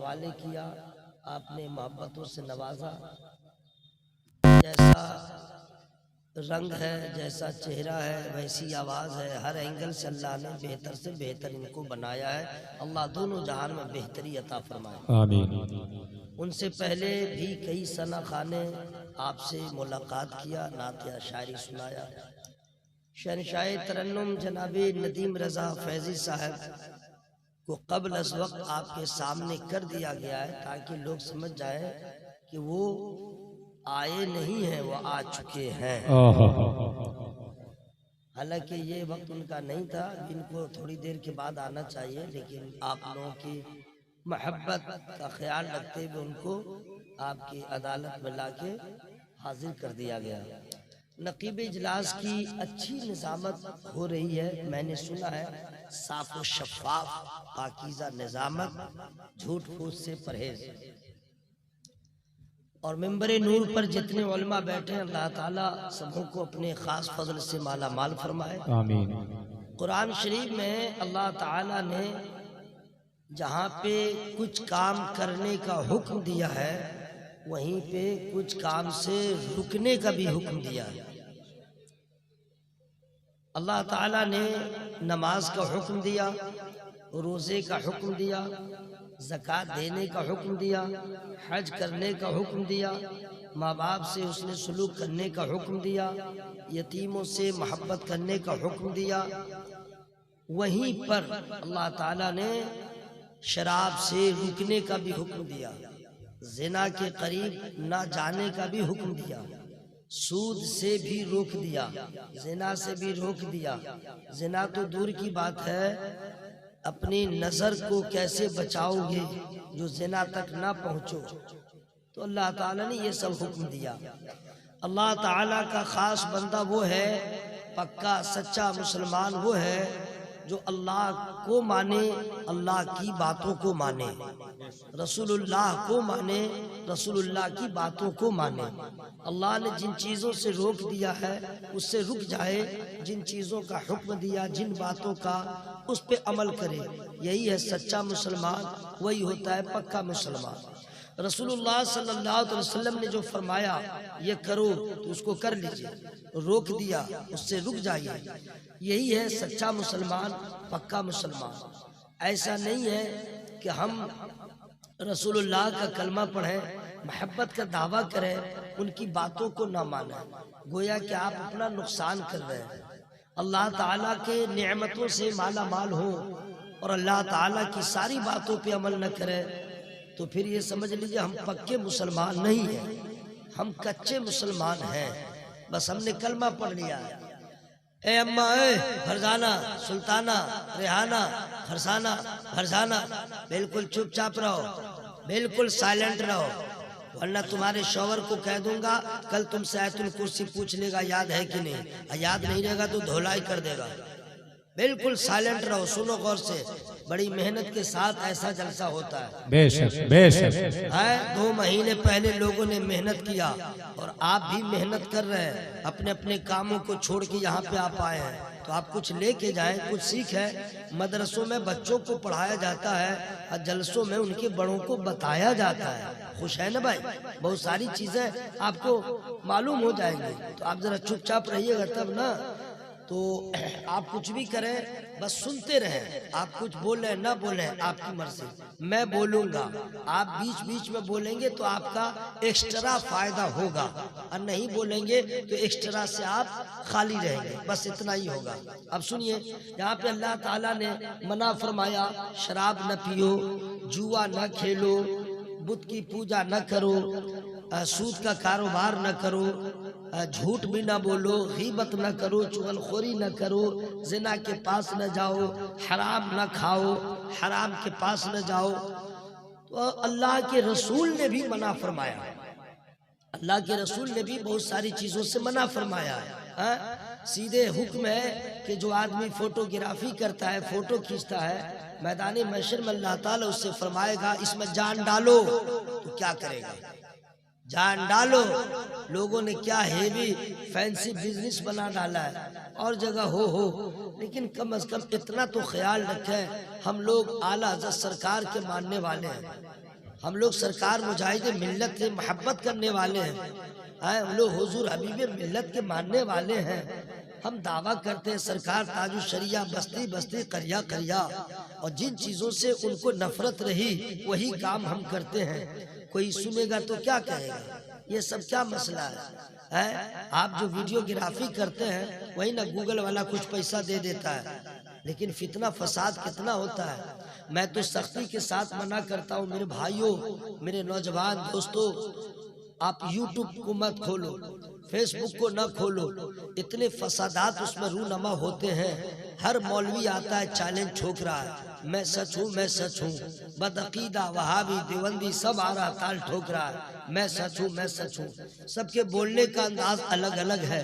हवाले किया, आपने मोहब्बतों से नवाजा। जैसा रंग है, जैसा चेहरा है, वैसी आवाज़ है, हर एंगल से अल्लाह ने बेहतर से बेहतर इनको बनाया है। अल्लाह दोनों जहान में बेहतरी अता फरमाए, आमीन। उनसे पहले भी कई सना खाने आपसे मुलाकात किया, नातिया शायरी सुनाया। शहनशाह तरन्नुम जनाबे नदीम रज़ा फैज़ी साहब को क़ब्ल अज़ वक्त आपके सामने कर दिया गया है, ताकि लोग समझ जाए कि वो आए नहीं हैं, वो आ चुके हैं। हालांकि ये वक्त उनका नहीं था, इनको थोड़ी देर के बाद आना चाहिए, लेकिन आप लोगों की मोहब्बत का ख्याल रखते हुए उनको आपकी अदालत में लाके हाजिर कर दिया गया। नकीब इजलास की अच्छी निज़ामत हो रही है, मैंने सुना है, साफ व शफाफ पाकीज़ा निज़ामत, झूठ फूस से परहेज। और मिंबरे नूर पर जितने उलमा बैठे, अल्लाह ताला सबों को अपने खास फजल से माला माल फरमाए, आमीन। कुरान शरीफ में अल्लाह ताला ने जहाँ पे कुछ काम करने का हुक्म दिया है, वहीं पे कुछ काम से रुकने का भी हुक्म दिया है। अल्लाह ताला ने नमाज का हुक्म दिया, रोज़े का हुक्म दिया, ज़कात देने का हुक्म दिया, हज करने का हुक्म दिया, माँ बाप से उसने सलूक करने का हुक्म दिया, यतीमों से मोहब्बत करने का हुक्म दिया। वहीं पर अल्लाह ताला ने शराब से रुकने का भी हुक्म दिया, ज़िना के करीब ना जाने का भी हुक्म दिया, सूद से भी रोक दिया, ज़िना से भी रोक दिया। ज़िना तो दूर की बात है, अपनी नज़र को कैसे बचाओगे जो ज़िना तक ना पहुँचो। तो अल्लाह ताला ने ये सब हुक्म दिया। अल्लाह ताला का ख़ास बंदा वो है, पक्का सच्चा मुसलमान वो है जो अल्लाह को माने, अल्लाह की बातों को माने, रसूलुल्लाह को माने, रसूलुल्लाह की बातों को माने। अल्लाह ने जिन चीज़ों से रोक दिया है उससे रुक जाए, जिन चीज़ों का हुक्म दिया, जिन बातों का, उस पे अमल करे। यही है सच्चा मुसलमान, वही होता है पक्का मुसलमान। रसूलुल्लाह सल्लल्लाहु अलैहि वसल्लम ने जो फरमाया ये करो तो उसको कर लीजिए, रोक दिया उससे रुक जाइए। यही है सच्चा मुसलमान, पक्का मुसलमान। ऐसा नहीं है कि हम रसूलुल्लाह का कलमा पढ़ें, मोहब्बत का दावा करें, उनकी बातों को ना माने, गोया कि आप अपना नुकसान कर रहे हैं। अल्लाह ताला के नेमतों से माला माल हो और अल्लाह ताला की सारी बातों पे अमल न करें, तो फिर ये समझ लीजिए हम पक्के मुसलमान नहीं हैं, हम कच्चे मुसलमान हैं। बस हमने कलमा पढ़ लिया है। ए अम्मा, ए फरजाना, सुल्ताना, रेहाना, फरसाना, फरजाना, बिल्कुल चुपचाप रहो, बिल्कुल साइलेंट रहो, वरना तुम्हारे शौहर को कह दूंगा कल तुमसे आयतुल कुर्सी पूछ लेगा याद है कि नहीं, याद नहीं रहेगा तो धोलाई कर देगा। बिल्कुल साइलेंट रहो, सुनो गौर से, बड़ी मेहनत के साथ ऐसा जलसा होता है। बेशक बेशक है। 2 महीने पहले लोगों ने मेहनत किया और आप भी मेहनत कर रहे हैं, अपने अपने कामों को छोड़ के यहाँ पे आप आए हैं, तो आप कुछ लेके जाएं, कुछ सीख है। मदरसों में बच्चों को पढ़ाया जाता है और जलसों में उनके बड़ों को बताया जाता है। खुश है ना भाई? बहुत सारी चीजें आपको मालूम हो जाएंगी, तो आप जरा चुपचाप रहिएगा तब ना। तो आप कुछ भी करें, बस सुनते रहें, आप कुछ बोलें ना बोलें आपकी मर्जी, मैं बोलूँगा, आप बीच बीच में बोलेंगे तो आपका एक्स्ट्रा फायदा होगा, और नहीं बोलेंगे तो एक्स्ट्रा से आप खाली रहेंगे, बस इतना ही होगा। अब सुनिए, यहाँ पे अल्लाह ताला ने मना फरमाया, शराब न पियो, जुआ न खेलो, बुत की पूजा न करो, सूद का कारोबार न करो, झूठ भी ना बोलो, गीबत न करो, चुगलखोरी न करो, जिना के पास न जाओ, हराम न खाओ, हराम के पास न जाओ। तो अल्लाह के रसूल ने भी मना फरमाया, अल्लाह के रसूल ने भी बहुत सारी चीज़ों से मना फरमाया है। सीधे हुक्म है कि जो आदमी फोटोग्राफी करता है, फोटो खींचता है, मैदान महशर में अल्लाह ताला उससे फरमाएगा इसमें जान डालो, तो क्या करेगा? जान डालो। लोगों ने क्या हेवी फैंसी बिजनेस बना डाला है, और जगह हो, लेकिन कम से कम इतना तो ख्याल रखें, हम लोग आला हज़रत सरकार के मानने वाले हैं, हम लोग सरकार मुजाहिद मिल्लत से मोहब्बत करने वाले हैं, हम लोग हुजूर हबीब मिल्लत के मानने वाले हैं। हम दावा करते हैं सरकार ताजु शरिया बस्ती बस्ती करिया करिया, और जिन चीज़ों से उनको नफरत रही वही काम हम करते हैं। कोई सुनेगा तो क्या कहेगा, ये सब क्या मसला है? आप जो वीडियोग्राफी करते हैं वही ना गूगल वाला कुछ पैसा दे देता है, लेकिन फितना फसाद कितना होता है। मैं तो सख्ती के साथ मना करता हूँ मेरे भाइयों, मेरे नौजवान दोस्तों, आप यूट्यूब को मत खोलो, फेसबुक को न खोलो। इतने फसादात उसमें रूनमा होते हैं। हर मौलवी आता है चैलेंज ठोक रहा है, मैं सच हूँ, मैं सच हूँ। बदअकीदा वहाबी देवंदी सब आ रहा ताल ठोक रहा है, मैं सच हूँ, मैं सच हूँ। सबके बोलने का अंदाज अलग अलग है।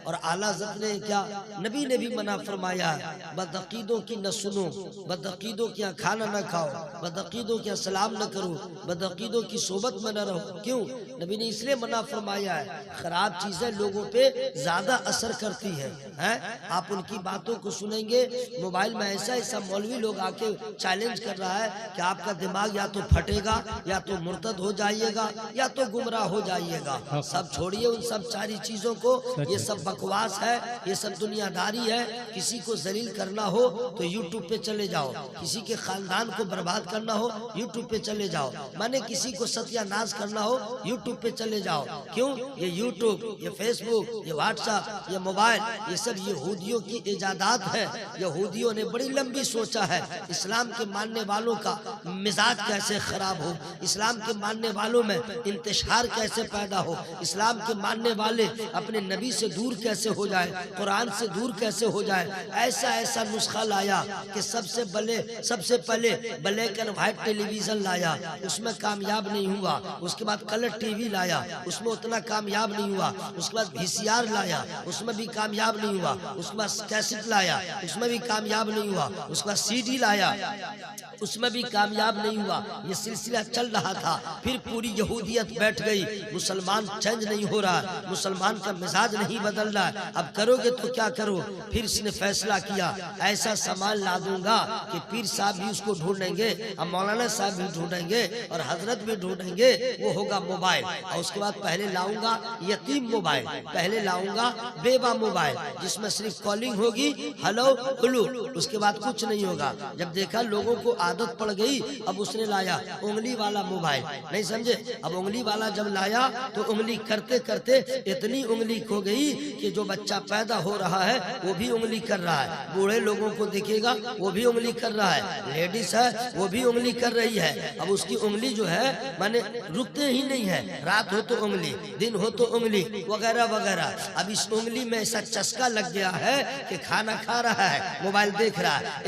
और आला हज़रत ने क्या, नबी ने भी मना फरमाया, बदअकीदों की न सुनो, बदअकीदों के यहाँ खाना न खाओ, बदअकीदों के यहाँ सलाम न करो, बदअकीदों की सोबत में न रहो। क्यों? नबी ने इसलिए मना फरमाया है, खराब चीजें लोगों पे ज्यादा असर करती हैं। आप उनकी बातों को सुनेंगे, मोबाइल में ऐसा ऐसा मौलवी लोग आके चैलेंज कर रहा है कि आपका दिमाग या तो फटेगा, या तो मुर्तद हो जाइएगा, या तो गुमराह हो जाइएगा। सब छोड़िए उन सब सारी चीजों को, ये सब बकवास है, ये सब दुनियादारी है। किसी को जलील करना हो तो यूट्यूब पे चले जाओ, किसी के खानदान को बर्बाद करना हो यूट्यूब पे चले जाओ, माने किसी को सत्यानाश करना हो यूट्यूब पे चले जाओ। क्यों? ये यूट्यूब, ये फेसबुक, ये व्हाट्सएप, ये मोबाइल, ये सब यहूदियों की इजादात है। यहूदियों ने बड़ी लंबी सोचा है इस्लाम के मानने वालों का मिजाज कैसे खराब हो, इस्लाम के मानने वालों में इंतशार कैसे पैदा हो, इस्लाम के मानने वाले अपने नबी से दूर कैसे हो जाए, कुरान से दूर कैसे हो जाए। ऐसा ऐसा नुस्खा लाया कि सबसे पहले ब्लैक एंड व्हाइट टेलीविजन लाया, उसमें कामयाब नहीं हुआ। उसके बाद कलर टीवी लाया, उसमें उतना कामयाब नहीं हुआ। उसके बाद VCR लाया, उसमें भी कामयाब नहीं हुआ। उसके बाद कैसेट लाया, उसमें भी कामयाब नहीं हुआ। उसके बाद CD लाया, उसमें भी कामयाब नहीं हुआ। ये सिलसिला चल रहा था। फिर पूरी यहूदियत बैठ गई, मुसलमान चेंज नहीं हो रहा, मुसलमान का मिजाज नहीं बदल रहा है, अब करोगे तो क्या करो। फिर इसने फैसला किया ऐसा सामान ला दूंगा कि पीर साहब भी उसको ढूंढेंगे, अब मौलाना साहब भी ढूंढेंगे, और हजरत भी ढूंढेंगे। वो होगा मोबाइल। और उसके बाद पहले लाऊंगा यतीम मोबाइल, पहले लाऊंगा बेबा मोबाइल, जिसमें सिर्फ कॉलिंग होगी, हेलो उल्लू, उसके बाद कुछ नहीं होगा। जब देखा लोगों को आदत पड़ गई, अब उसने लाया उंगली वाला मोबाइल। नहीं समझे? अब उंगली वाला जब लाया तो उंगली करते करते इतनी उंगली खो गई कि जो बच्चा पैदा हो रहा है वो भी उंगली कर रहा है, बूढ़े लोगों को देखेगा वो भी उंगली कर रहा है, लेडीज है वो भी उंगली कर रही है। अब उसकी उंगली जो है माने रुकते ही नहीं है, रात हो तो उंगली, दिन हो तो उंगली, वगैरह वगैरह। अब इस उंगली में ऐसा चस्का लग गया है कि खाना खा रहा है, मोबाइल देख रहा है।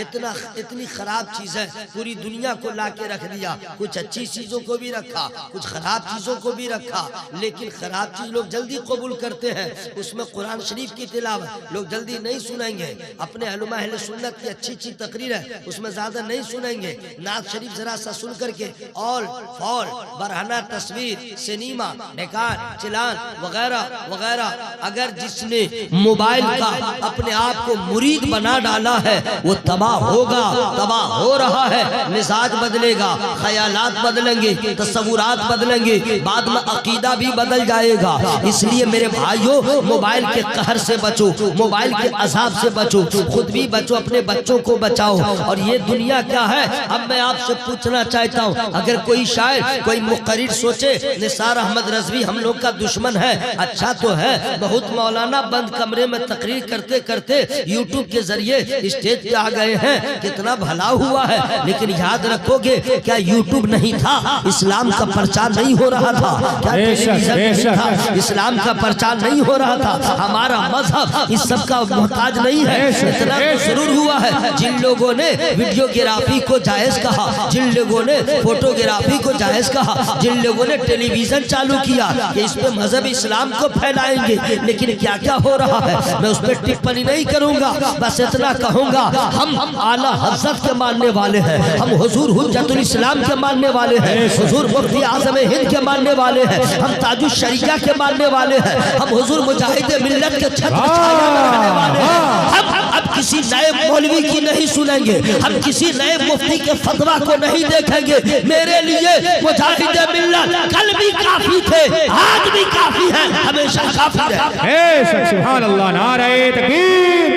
इतनी खराब चीज है, पूरी दुनिया को ला के रख दिया। कुछ अच्छी चीजों को भी रखा, कुछ खराब चीजों को भी रखा, लेकिन खराब चीज लोग जल्दी कबूल करते हैं। उसमें कुरान शरीफ की तिलावत लोग जल्दी नहीं सुनेंगे, अपने उलमा अहले सुन्नत की अच्छी अच्छी तकरीर है उसमें ज्यादा नहीं सुनेंगे। नात शरीफ जरा सा सुन करके ऑल फॉल बरहना तस्वीर सिनेमा निकाल चिलान वगैरह वगैरह। अगर जिसने मोबाइल का अपने आप को मुरीद बना डाला है वो तबाह होगा, तबाह हो रहा है। मिजाज बदलेगा, ख्यालात बदलेंगे, तस्वुरात बदलेंगे, बाद में अकीदा भी बदल जाएगा। इसलिए मेरे भाइयों मोबाइल के कहर से बचो, मोबाइल के अजाब से बचो, खुद भी बचो, अपने बच्चों को बचाओ। और ये दुनिया क्या है, अब मैं आपसे पूछना चाहता हूँ, अगर कोई शायर कोई मुकर्रिर सोचे निसार अहमद रज़वी हम लोग का दुश्मन है, अच्छा तो है, बहुत मौलाना बंद कमरे में तकरीर करते करते यूट्यूब के जरिए स्टेज पे आ गए हैं, कितना भला हुआ है। लेकिन याद रखोगे क्या यूट्यूब नहीं था, इस्लाम का प्रचार नहीं हो रहा था? क्या टेलीविजन नहीं था, इस्लाम का प्रचार नहीं हो रहा था? हमारा मजहब इस सब का मोहताज नहीं है। इतना तो जरूर हुआ है, जिन लोगों ने वीडियोग्राफी को जायज कहा, जिन लोगों ने फोटोग्राफी को जायज कहा, जिन लोगों ने टेलीविजन चालू किया कि इस पे मजहब इस्लाम को फैलाएंगे, लेकिन क्या क्या हो रहा है मैं उस पर टिप्पणी नहीं करूंगा। बस इतना कहूंगा, हम आला हज़रत के मानने वाले हैं, हम हुजूर हुज्जतुल इस्लाम के मानने वाले हैं, हुजूर मुफ्ती आज़म हिंद के मानने वाले हैं, हम ताजु शरिया के मानने वाले हैं, हम हुजूर मुजाहिद मिल्लत के छत्र छाया में रहने वाले हैं। अब किसी नए मौलवी की नहीं सुनेंगे, हम किसी नए मुफ्ती के फतवा को नहीं देखेंगे। मेरे लिए मुजाहिद मिल्लत कल भी काफी थे, आज भी काफी है, हमेशा काफी है। सुभान अल्लाह। नारे तकबीर,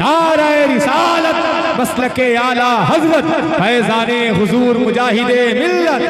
नारे रिसालत, मसलके आला हजरत, फैजाने हुजूर मुजाहिदे मिल्लत।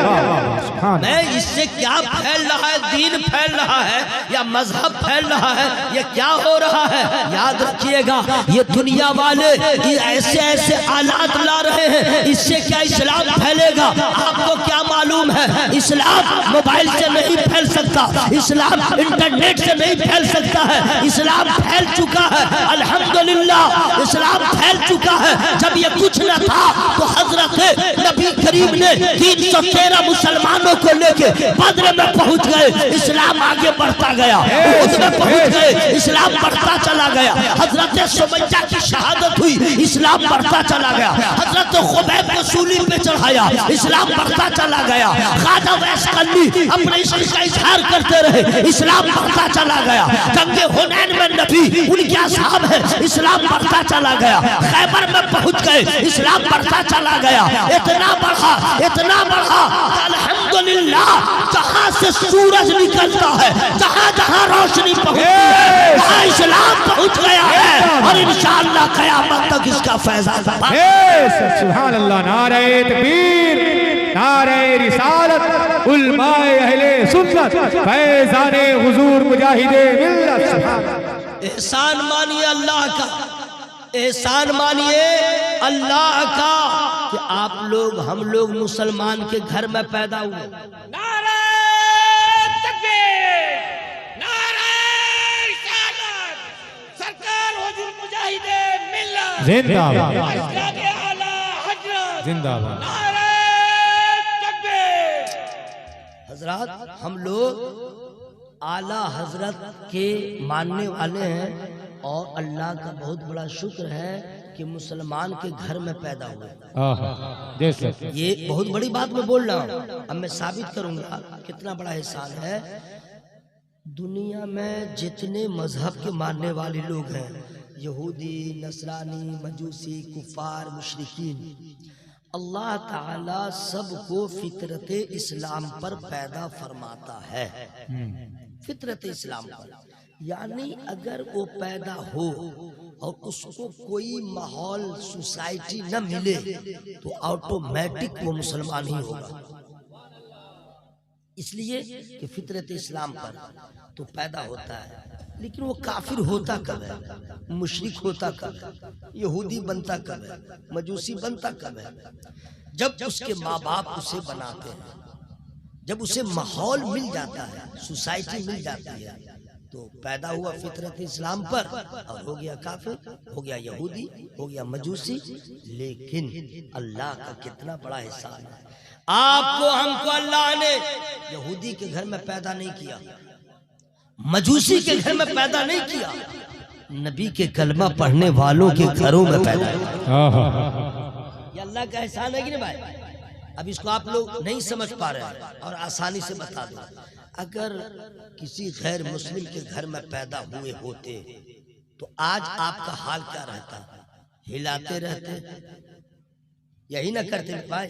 मैं इससे क्या फैल रहा है, दीन फैल रहा है या मजहब फैल रहा है, ये क्या हो रहा है? याद रखिएगा, ये दुनिया वाले ये ऐसे ऐसे आलात ला रहे हैं, इससे क्या इस्लाम फैलेगा? आपको क्या मालूम है? इस्लाम मोबाइल से नहीं फैल सकता, इस्लाम इंटरनेट से नहीं फैल सकता है। इस्लाम फैल चुका है, अल्हम्दुलिल्लाह इस्लाम फैल चुका है। जब ये कुछ न था तो हजरत नबी करीम ने 313 मुसलमानों को लेके बद्र में पहुंच गए, इस्लाम आगे बढ़ता गया, उसमें पहुंच गए, इस्लाम बढ़ता चला गया। हजरत सुमैया की शहादत हुई, इस्लाम बढ़ता चला गया। हजरत खुबैब को सूली पे चढ़ाया, इस्लाम बढ़ता चला गया। ख्वाजा वैस कन्नी अपने इश्क का इजहार करते रहे, इस्लाम बढ़ता चला गया। जंगे हुनैन में नबी उनके असहाब है, इस्लाम बढ़ता चला गया। खैबर में पहुंच गए, इस्लाम बढ़ता चला गया। इतना बढ़ा, इतना बढ़ा, अल्हम्दुलिल्लाह जहां से सूरज निकलता है, जहां जहां रोशनी पहुंचती है, वहां इस्लाम पहुंच गया है और इंशाअल्लाह क़यामत तक इसका फैज़ान। सुभान अल्लाह। नारे तकबीर, नारे रिसालत, उलमाए अहले सुन्नत, फैज़ाने हुजूर मुजाहिदे मिल्लत। एहसान मानिए अल्लाह का, एहसान मानिए अल्लाह का कि आप लोग, हम लोग मुसलमान के घर में पैदा हुए। नारे तकबीर, नारे रिसालत, सरकार हुजूर मुजाहिदे मिल्लत जिंदाबाद, मसलके आला हजरत जिंदाबाद। नारे तकबीर। हजरत हम लोग आला हजरत के मानने वाले हैं और अल्लाह का बहुत बड़ा शुक्र है कि मुसलमान के घर में पैदा हुए। ये बहुत बड़ी बात मैं बोल रहा हूँ, अब मैं साबित करूंगा कितना बड़ा एहसान है। दुनिया में जितने मजहब के मानने वाले लोग हैं, यहूदी, नसरानी, मजूसी, कुफार, मुशरिकीन, अल्लाह ताला सबको फितरत इस्लाम पर पैदा फरमाता है। फितरत इस्लाम पर, यानी अगर वो पैदा हो और उसको कोई माहौल सोसाइटी न मिले तो ऑटोमेटिक वो मुसलमान ही होगा। इसलिए कि फितरत इस्लाम पर तो पैदा होता है। लेकिन वो काफिर होता कब है, मुशरिक होता कब है, यहूदी बनता कब है, मजूसी बनता कब है? जब उसके माँ बाप उसे बनाते हैं, जब उसे माहौल मिल जाता है, सोसाइटी मिल जाती है, तो पैदा हुआ फितरत इस्लाम पर और हो गया काफिर, हो गया यहूदी, हो गया मजूसी। लेकिन अल्लाह का कितना बड़ा एहसान है, आपको हमको अल्लाह ने यहूदी के घर में पैदा नहीं किया, मजूसी के घर में पैदा नहीं किया, नबी के कलमा पढ़ने वालों के घरों में पैदा किया। ये अल्लाह का एहसान है कि नहीं भाई? अब इसको आप लोग नहीं समझ पा रहे हैं और आसानी से बता दो। अगर किसी गैर मुस्लिम के घर में पैदा हुए होते तो आज आपका हाल क्या रहता? हिलाते रहते, यही ना करते भाई,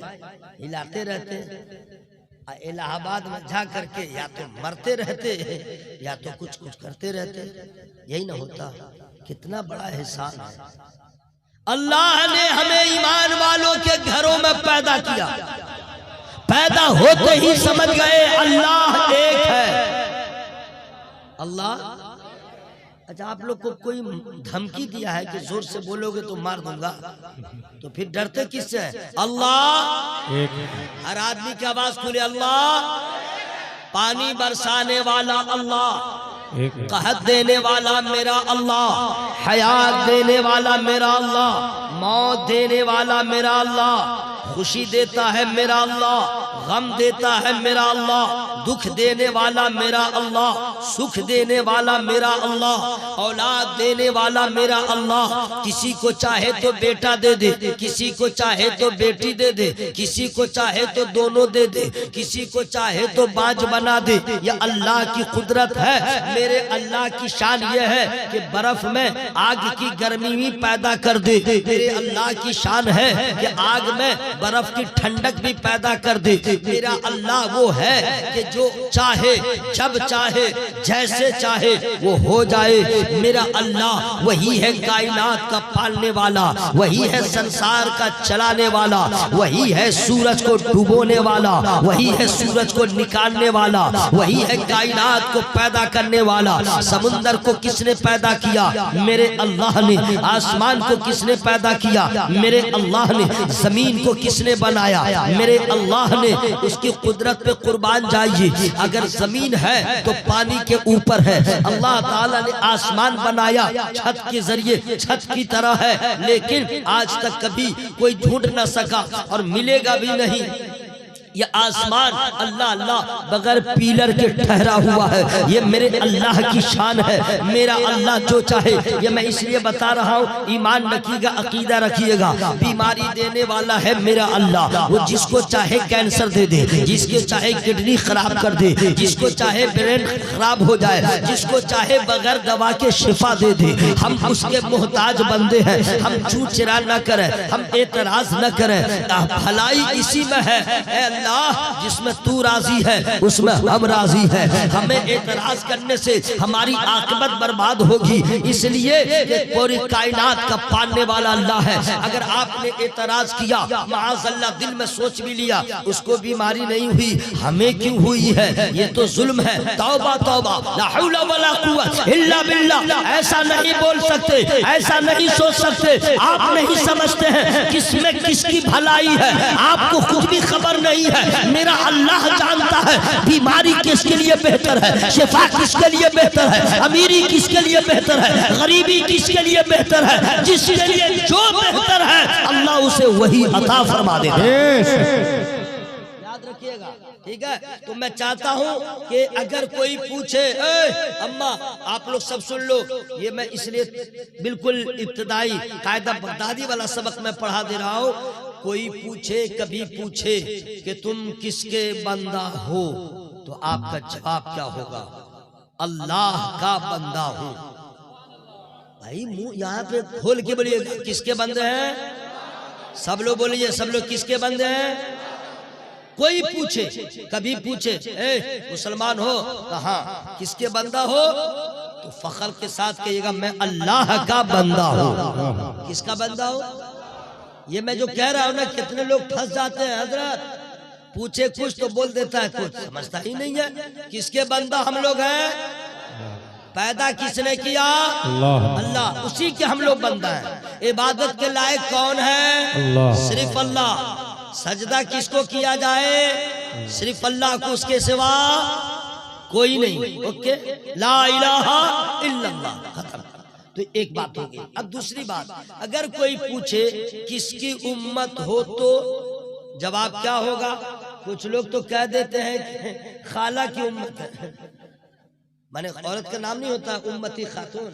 हिलाते रहते, इलाहाबाद में जा करके या तो मरते रहते या तो कुछ कुछ करते रहते, यही ना होता। कितना बड़ा एहसान है, अल्लाह ने हमें ईमान वालों के घरों में पैदा किया। पैदा होते ही समझ गए अल्लाह एक है। अल्लाह, अच्छा आप लोग को कोई धमकी दिया है कि जोर से बोलोगे तो मार दूंगा, तो फिर डरते किससे है? अल्लाह एक। हर आदमी की आवाज खुले, अल्लाह। पानी बरसाने वाला अल्लाह, कहत देने वाला मेरा अल्लाह, हयात देने वाला मेरा अल्लाह, मौत देने वाला मेरा अल्लाह, खुशी देता है मेरा अल्लाह, गम देता है मेरा अल्लाह, दुख देने वाला मेरा अल्लाह, सुख देने वाला मेरा अल्लाह, औलाद देने वाला मेरा अल्लाह। किसी को चाहे तो बेटा दे दे, किसी को चाहे तो बेटी दे दे, किसी को चाहे तो दोनों दे दे, किसी को चाहे तो बाज बना दे। यह अल्लाह की कुदरत है। मेरे अल्लाह की शान यह है कि बर्फ में आग की गर्मी भी पैदा कर दे। मेरे अल्लाह की शान है कि आग में बर्फ की ठंडक भी पैदा कर दे। मेरा अल्लाह वो है कि जो चाहे जब चाहे जैसे चाहे वो हो जाए। मेरा अल्लाह वही है कायनात का पालने वाला, वही है संसार का चलाने वाला, वही है सूरज को डुबोने वाला, वही है सूरज को निकालने वाला, वही है कायनात को पैदा करने वाला। समुंदर को किसने पैदा किया? मेरे अल्लाह ने। आसमान को किसने पैदा किया? मेरे अल्लाह ने। जमीन को किसने बनाया? मेरे अल्लाह ने। उसकी कुदरत पे कुर्बान जाइए। अगर जमीन है तो पानी के ऊपर है। अल्लाह ताला ने आसमान बनाया छत के जरिए, छत की तरह है, लेकिन आज तक कभी कोई ढूंढ न सका और मिलेगा भी नहीं। ये आसमान अल्लाह अल्लाह बगैर पिलर के ठहरा हुआ है। ये मेरे अल्लाह की शान है। मेरा अल्लाह जो चाहे, ये मैं इसलिए बता रहा हूँ, ईमान रखिएगा, अकीदा रखिएगा। बीमारी देने वाला है मेरा अल्लाह। वो जिसको चाहे कैंसर दे दे, जिसके चाहे किडनी खराब कर दे, जिसको चाहे ब्रेन खराब हो जाए, जिसको चाहे बगैर दवा के शिफा दे दे। हम उसके मोहताज बंदे हैं। हम झूठ चिरा न करें, हम एतराज न करें। भलाई इसी में है। अल्लाह जिसमें तू राजी है उसमें हम राजी हैं। हमें एतराज करने से हमारी आकबत बर्बाद होगी। इसलिए पूरी कायनात का पालने वाला अल्लाह है। अगर आपने एतराज किया, माअज़ल्लाह दिल में सोच भी लिया, उसको बीमारी नहीं हुई, हमें क्यों हुई है? ये तो जुल्म है। तौबा तौबा, ला हौला वला कुव्वत इल्ला बिल्लाह। ऐसा नहीं बोल सकते, ऐसा नहीं सोच सकते। आप नहीं समझते हैं किसमें किसकी भलाई है, आपको कुछ भी खबर नहीं है। मेरा अल्लाह जानता है बीमारी किसके लिए बेहतर है, शिफा किसके लिए बेहतर है, अमीरी किसके लिए बेहतर है, गरीबी किसके लिए बेहतर है। जिसके लिए जो बेहतर है अल्लाह उसे वही अता फरमा देता है। याद रखिएगा, ठीक है? तो मैं चाहता हूं कि अगर कोई पूछे, अम्मा आप लोग सब सुन लो, ये मैं इसलिए बिल्कुल इब्तदाई कायदा बगदादी वाला सबक मैं पढ़ा दे रहा हूं। कोई पूछे, कभी पूछे कि तुम किसके बंदा हो, तो आपका जवाब क्या होगा? अल्लाह का बंदा हूं। भाई मुंह यहाँ पे खोल के बोलिए, किसके बंदे हैं? सब लोग बोलिए, सब लोग किसके बंदे हैं? कोई पूछे, कभी पूछे, मुसलमान हो? कहा किसके बंदा हो? तो फख्र के साथ कहिएगा मैं अल्लाह का बंदा हूँ। किसका बंदा हो? ये मैं जो कह रहा हूँ ना, कितने लोग फंस जाते हैं। हजरत पूछे कुछ तो बोल देता है कुछ, समझता ही नहीं है। किसके बंदा हम लोग हैं? पैदा किसने किया? अल्लाह। उसी के हम लोग बंदा हैं। इबादत के लायक कौन है? सिर्फ अल्लाह। सजदा किसको किया जाए? सिर्फ अल्लाह को, उसके सिवा कोई नहीं। ओके, ला इलाहा इल्लल्लाह, खत्म। तो एक बात होगी। अब दूसरी बात, अगर कोई पूछे किसकी उम्मत हो, तो जवाब क्या होगा? कुछ लोग तो कह देते हैं खाला की उम्मत है। माने औरत का नाम नहीं होता उम्मती खातून।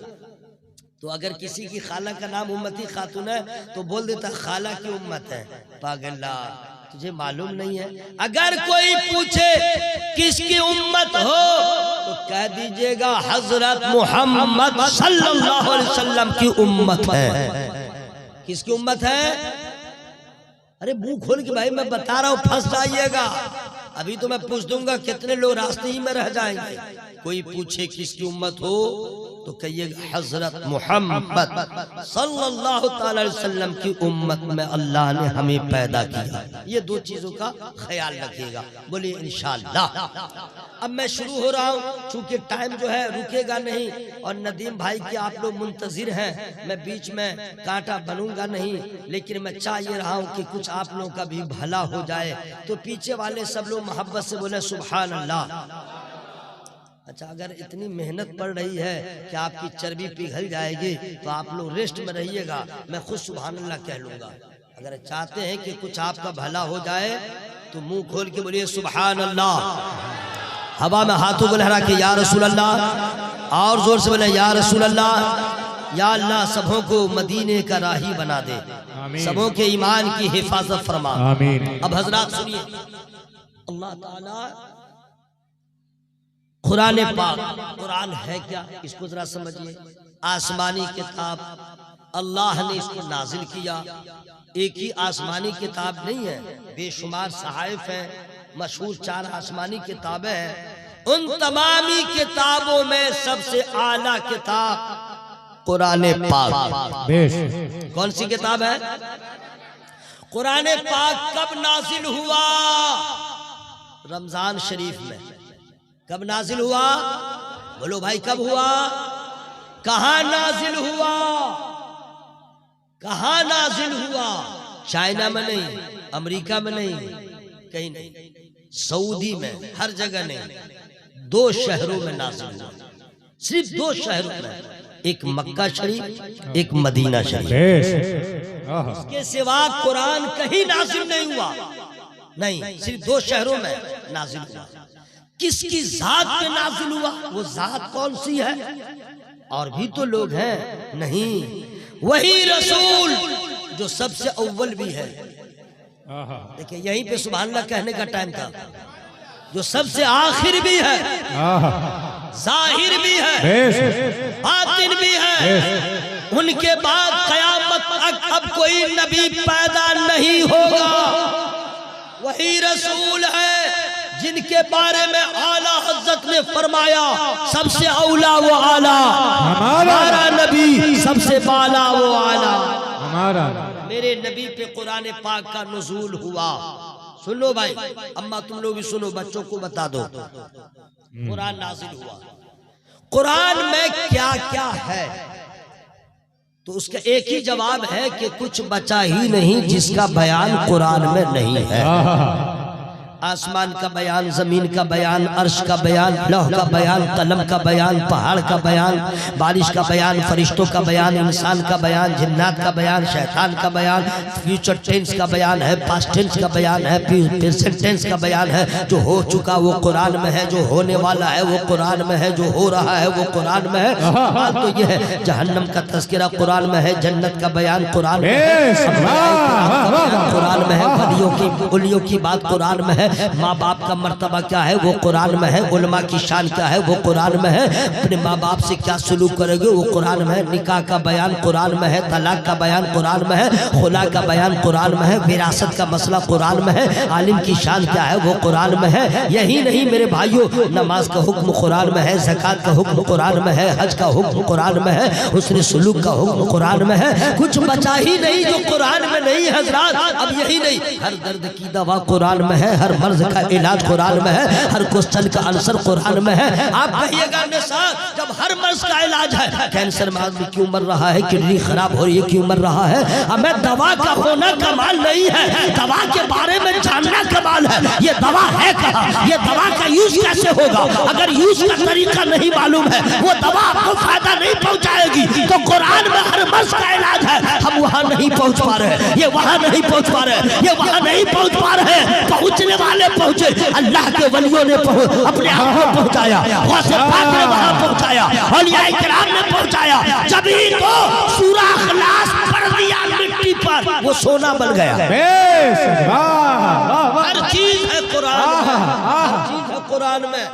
तो अगर किसी की खाला का नाम उम्मती खातून है तो बोल देता खाला की उम्मत है। पागला, तुझे मालूम नहीं है? अगर कोई पूछे किसकी उम्मत हो तो कह दीजिएगा हजरत मोहम्मद सल्लल्लाहु अलैहि वसल्लम की उम्मत है। किसकी उम्मत है? अरे मुंह खोल के भाई मैं बता रहा हूँ, फंस जाइएगा। अभी तो मैं पूछ दूंगा, कितने लोग रास्ते ही में रह जाएंगे। कोई पूछे किसकी उम्मत हो तो कहिएगा हजरत मोहम्मद सल्लल्लाहु अलैहि वसल्लम की उम्मत में अल्लाह ने हमें पैदा किया। ये दो चीजों का ख्याल रखिएगा। बोलिए इंशाअल्लाह। अब मैं शुरू हो रहा हूँ, चूंकि टाइम जो है रुकेगा नहीं और नदीम भाई की आप लोग मुंतजिर हैं। मैं बीच में कांटा बनूंगा नहीं, लेकिन मैं चाह ये रहा हूँ कि कुछ आप लोगों का भी भला हो जाए। तो पीछे वाले सब लोग मोहब्बत से बोले सुभान अल्लाह। अच्छा, अगर इतनी मेहनत पड़ रही है कि आपकी चर्बी पिघल जाएगी तो आप लोग रेस्ट में रहिएगा, मैं खुद सुभान अल्लाह कह लूंगा। अगर चाहते हैं कि कुछ आपका भला हो जाए तो मुंह खोल के बोलिए सुभान अल्लाह, हवा में हाथों को लहरा के या रसूल अल्लाह, और जोर से बोले या रसूल अल्लाह। या अल्लाह सबों को मदीने का राही बना दे, सबों के ईमान की हिफाजत फरमा। आमीन। अब हजरात सुनिए, अल्लाह ताला कुरान पाक, कुरान है क्या इसको जरा समझिए। आसमानी किताब, अल्लाह ने इसको नाजिल किया। एक ही आसमानी किताब नहीं है, बेशुमार सहाइफ है, मशहूर 4 आसमानी किताबें हैं। उन तमामी किताबों में सबसे आला किताब कुरान पाक। कौन सी किताब है? कुरान पाक कब नाजिल हुआ? रमजान शरीफ में। कब नाजिल हुआ? बोलो भाई कब हुआ? कहां नाजिल हुआ? कहां नाजिल हुआ? चाइना में नहीं, अमेरिका में नहीं, कहीं नहीं, सऊदी में, हर जगह नहीं, 2 शहरों में नाजिल हुआ। सिर्फ 2 शहरों में, एक मक्का शरीफ, एक मदीना शरीफ। इसके सिवा कुरान कहीं नाजिल नहीं हुआ। नहीं, सिर्फ 2 शहरों में नाजिल हुआ। किसकी जात पे नाजिल हुआ? वो जात कौन सी है? और भी तो लोग हैं। नहीं, वही रसूल जो सबसे अव्वल भी है। देखिए यहीं पे सुभान अल्लाह कहने का टाइम था। जो सबसे आखिर भी है, जाहिर भी है, बातिन भी है। उनके बाद कयामत तक अब कोई नबी पैदा नहीं होगा। वही रसूल है जिनके बारे में आला हज़रत ने फरमाया सबसे औला वो आला हमारा नबी, सबसे बाला वो आला हमारा। मेरे नबी पे कुरान पाक का नुज़ूल हुआ। सुनो भाई, अम्मा तुम लोग भी सुनो, बच्चों को बता दो। कुरान नाजिल हुआ। कुरान में क्या क्या है? तो उसका एक ही जवाब है कि कुछ बचा ही नहीं जिसका बयान कुरान में नहीं है। आसमान का बयान, जमीन का बयान, अर्श का बयान, लौह का बयान, कलम का बयान, पहाड़ का बयान, बारिश का बयान, फरिश्तों का बयान, इंसान का बयान, जिन्नात का बयान, शैतान का बयान, फ्यूचर टेंस का बयान है, पास्ट टेंस का बयान है, प्रेजेंट टेंस का बयान है। जो हो चुका वो कुरान में है, जो होने वाला है वो कुरान में है, जो हो रहा है वो कुरान में है। सवाल तो ये है, जहन्नम का तज़किरा कुरान में है, जन्नत का बयान कुरान में है, कुरान में है, वलियों की बात कुरान में है, माँ बाप का मर्तबा क्या है वो कुरान में है, उलमा की शान क्या है वो कुरान में है, अपने माँ बाप से क्या सलूक करेंगे वो कुरान में है, निकाह का बयान कुरान में है, तलाक का बयान कुरान में है, खुला का बयान कुरान में है, विरासत का मसला कुरान में है, आलिम की शान क्या है वो कुरान में है। यही नहीं मेरे भाइयों, नमाज का हुक्म कुरान में है, ज़कात का हुक्म कुरान में है, हज का हुक्म कुरान में है, हुस्न सलूक का हुक्म कुरान में है। कुछ बचा ही नहीं जो कुरान में नहीं है हज़रात। अब यही नहीं, हर दर्द की दवा कुरान में है, हर मर्ज का इलाज कुरान में है, हर क्वेश्चन का आंसर कुरान में है। आप कहिएगा जब हर मर्ज का इलाज है, कैंसर में आदमी क्यों मर रहा है, किडनी खराब हो रही है क्यों मर रहा है, हमें दवा का होना कमाल नहीं है, दवा के बारे में जानना कमाल है। ये दवा है कहाँ, ये दवा का यूज कैसे होगा, अगर यूज का तरीका नहीं मालूम है वो दवा आपको फायदा नहीं पहुंचाएगी। तो कुरान में हर मर्ज का इलाज है, हम वहां नहीं पहुंच पा रहे, ये वहां नहीं पहुंच पा रहे, ये वहां नहीं पहुंच पा रहे। पहुंचने वाले पहुंचे, अल्लाह के वलियों ने अपने आप को पहुंचाया, गौसे पाक ने वहां पहुंचाया, औलिया इकराम ने पहुंचाया। जब ही तो सूरा इखलास पढ़ दिया मिट्टी पर, वो सोना बन गया। हर चीज है कुरान में, हर चीज है कुरान में।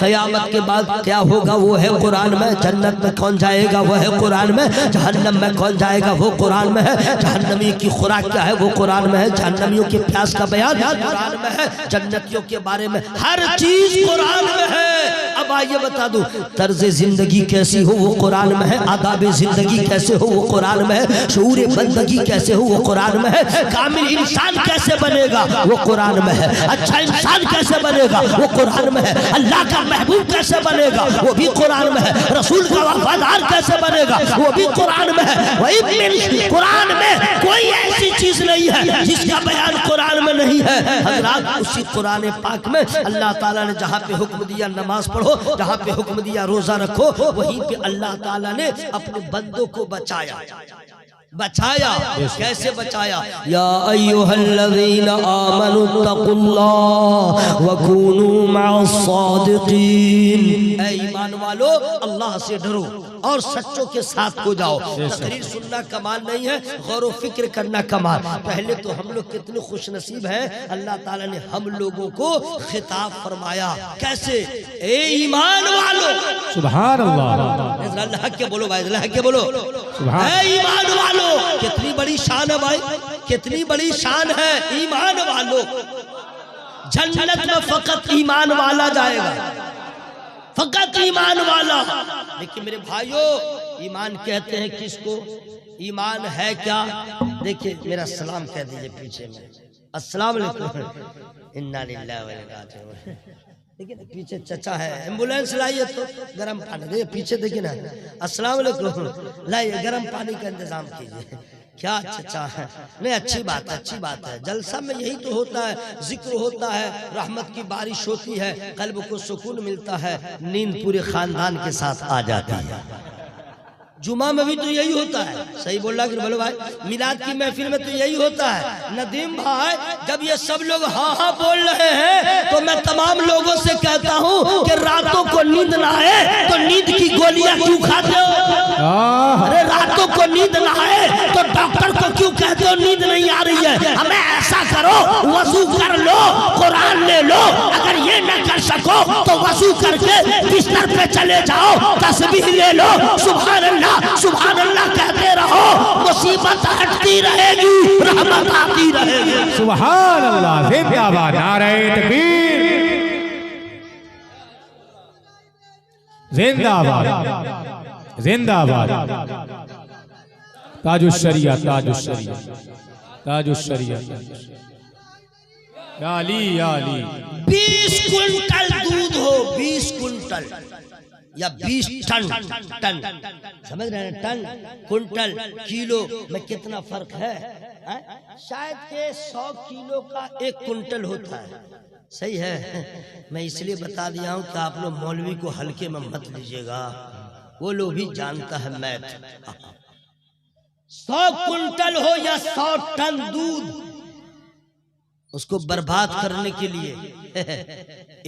क़यामत के बाद क्या होगा वो है कुरान में, जन्नत में कौन जाएगा वो है कुरान में, जहन्नम में कौन जाएगा वो कुरान में है, जहन्नमी की खुराक क्या है वो कुरान में है, जहन्नमियों के प्यास का बयान कुरान में है, जन्नतियों के बारे में हर चीज कुरान में है। अब आइए बता दूं, तर्ज जिंदगी कैसी हो वो कुरान में है, आदाब जिंदगी कैसे हो वो कुरान में है, शऊर बंदगी कैसे हो वो कुरान में है, कामिल इंसान कैसे बनेगा वो कुरान में है, अच्छा इंसान कैसे बनेगा वो कुरान में है, अल्लाह का महबूब कैसे बनेगा वो भी कुरान में है, रसूल का वफादार कैसे बनेगा वो भी कुरान में है। वही कुरान में कोई ऐसी चीज नहीं है जिसका बयान कुरान में नहीं है। हज़रात उसी कुरान पाक में अल्लाह ताला ने जहाँ पे हुक्म दिया नमाज पढ़ो, जहाँ पे हुक्म दिया रोजा रखो, वहीं पे अल्लाह ताला ने अपने बंदों को बचाया। बचाया। कैसे बचाया? या अय्युहल्लज़ीना आमनुत्तकुल्लाह व कूनू मअस-सादिकीन। ऐ ईमान वालो, अल्लाह से डरो और सच्चों के साथ हो जाओ। तकरीर सुनना कमाल नहीं है, गौर व फिक्र करना कमाल। पहले तो हम लोग कितने खुशनसीब हैं, अल्लाह ताला ने हम लोगों को खिताब फरमाया। कैसे? ए ईमान वालो, सुभान अल्लाह, अल्लाह के बोलो भाई, अल्लाह के बोलो। ए ईमान वालो, कितनी बड़ी शान है भाई, कितनी बड़ी शान है। ईमान वालो, जन्नत में फकत ईमान वाला जाएगा, फकत ईमान वाला। लेकिन मेरे भाइयों, ईमान कहते हैं किसको? ईमान है क्या? देखिए, मेरा सलाम कह दीजिए पीछे में, अस्सलाम वालेकुम। इन्ना लिल्लाहि व इन्ना इलैहि राजिऊन। देखिए ना, पीछे चचा है, एम्बुलेंस लाइए तो गर्म पानी। देखिए पीछे, देखिए ना, अस्सलाम वालेकुम, लाइए गर्म पानी का इंतजाम कीजिए। क्या चचा है? नहीं, अच्छी बात है, अच्छी बात है। जलसा में यही तो होता है, जिक्र होता है, रहमत की बारिश होती है, कल्ब को सुकून मिलता है, नींद पूरे खानदान के साथ आ जाती है। जुमा में भी तो यही होता है, सही बोल रहा कि बोलो भाई? मिलाद की महफिल में तो यही होता है। नदीम भाई, जब ये सब लोग हाँ हाँ बोल रहे हैं तो मैं तमाम लोगों से कहता हूँ कि रातों को नींद ना आए तो नींद की गोलियां क्यों खाते हो? अरे रातों को नींद ना आए तो डॉक्टर को क्यों कहते हो नींद नहीं आ रही है? हमें ऐसा करो, वजू कर लो, कुरान ले लो, अगर ये न कर सको तो वजू करके बिस्तर पे चले जाओ, तस्बीह ले लो, सुभान अल्लाह सुभान अल्लाह कहते रहो, मुसीबत हटती रहेगी, रहमत आती रहेगी। सुभान अल्लाह, जिंदाबाद, नारे तकबीर, जिंदाबाद, जिंदाबाद। ताजुश शरिया, ताजुश शरिया, ताजुश शरिया, या अली, या अली। 20 कुंटल दूध हो, 20 कुंटल या 20 टन, टन समझ रहे हैं? टन, कुंटल, किलो में कितना फर्क है? शायद के 100 किलो का 1 कुंटल होता है। सही है? मैं इसलिए बता दिया हूँ कि आप लोग मौलवी को हल्के में मत लीजिएगा, वो लोग भी जानता है मैथ। 100 कुंटल हो या 100 टन दूध, उसको बर्बाद करने के लिए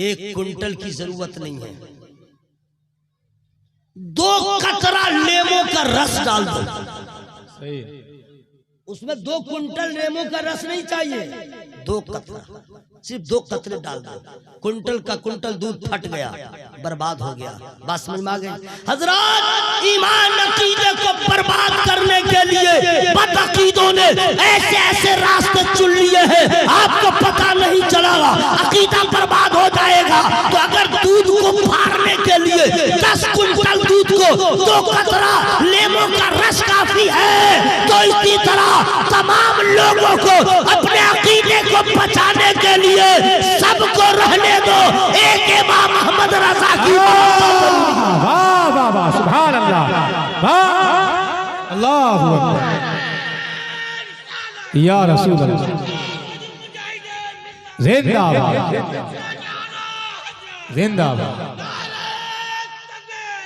1 कुंटल की जरूरत नहीं है। 2 कतरा लेमो का रस डाल दो, उसमें 2 कुंटल लेमो का रस नहीं चाहिए, 2 कतरा, सिर्फ 2 कतरे डाल दो, कुंटल का कुंटल दूध फट गया, बर्बाद हो गया। बात समझ में आ गई? हजरात, ईमान अकीदे को बर्बाद करने के लिए बदअकीदों ने ऐसे ऐसे रास्ते चुन लिए हैं, आपको पता नहीं चलेगा, अकीदा बर्बाद हो जाएगा। तो अगर दूध को फाड़ने के लिए 10 कुंटल दूध को 2 कतरा लेमो का रस काफी है, तो इसी तरह तमाम लोगों को अपने अकीदे को बचाने के लिए सबको रहने दो एक इमाम अहमद रजा की। वाह वाह वाह, सुभान अल्लाह, वाह, अल्लाहु अकबर, या रसूल अल्लाह, जिंदाबाद, जिंदाबाद।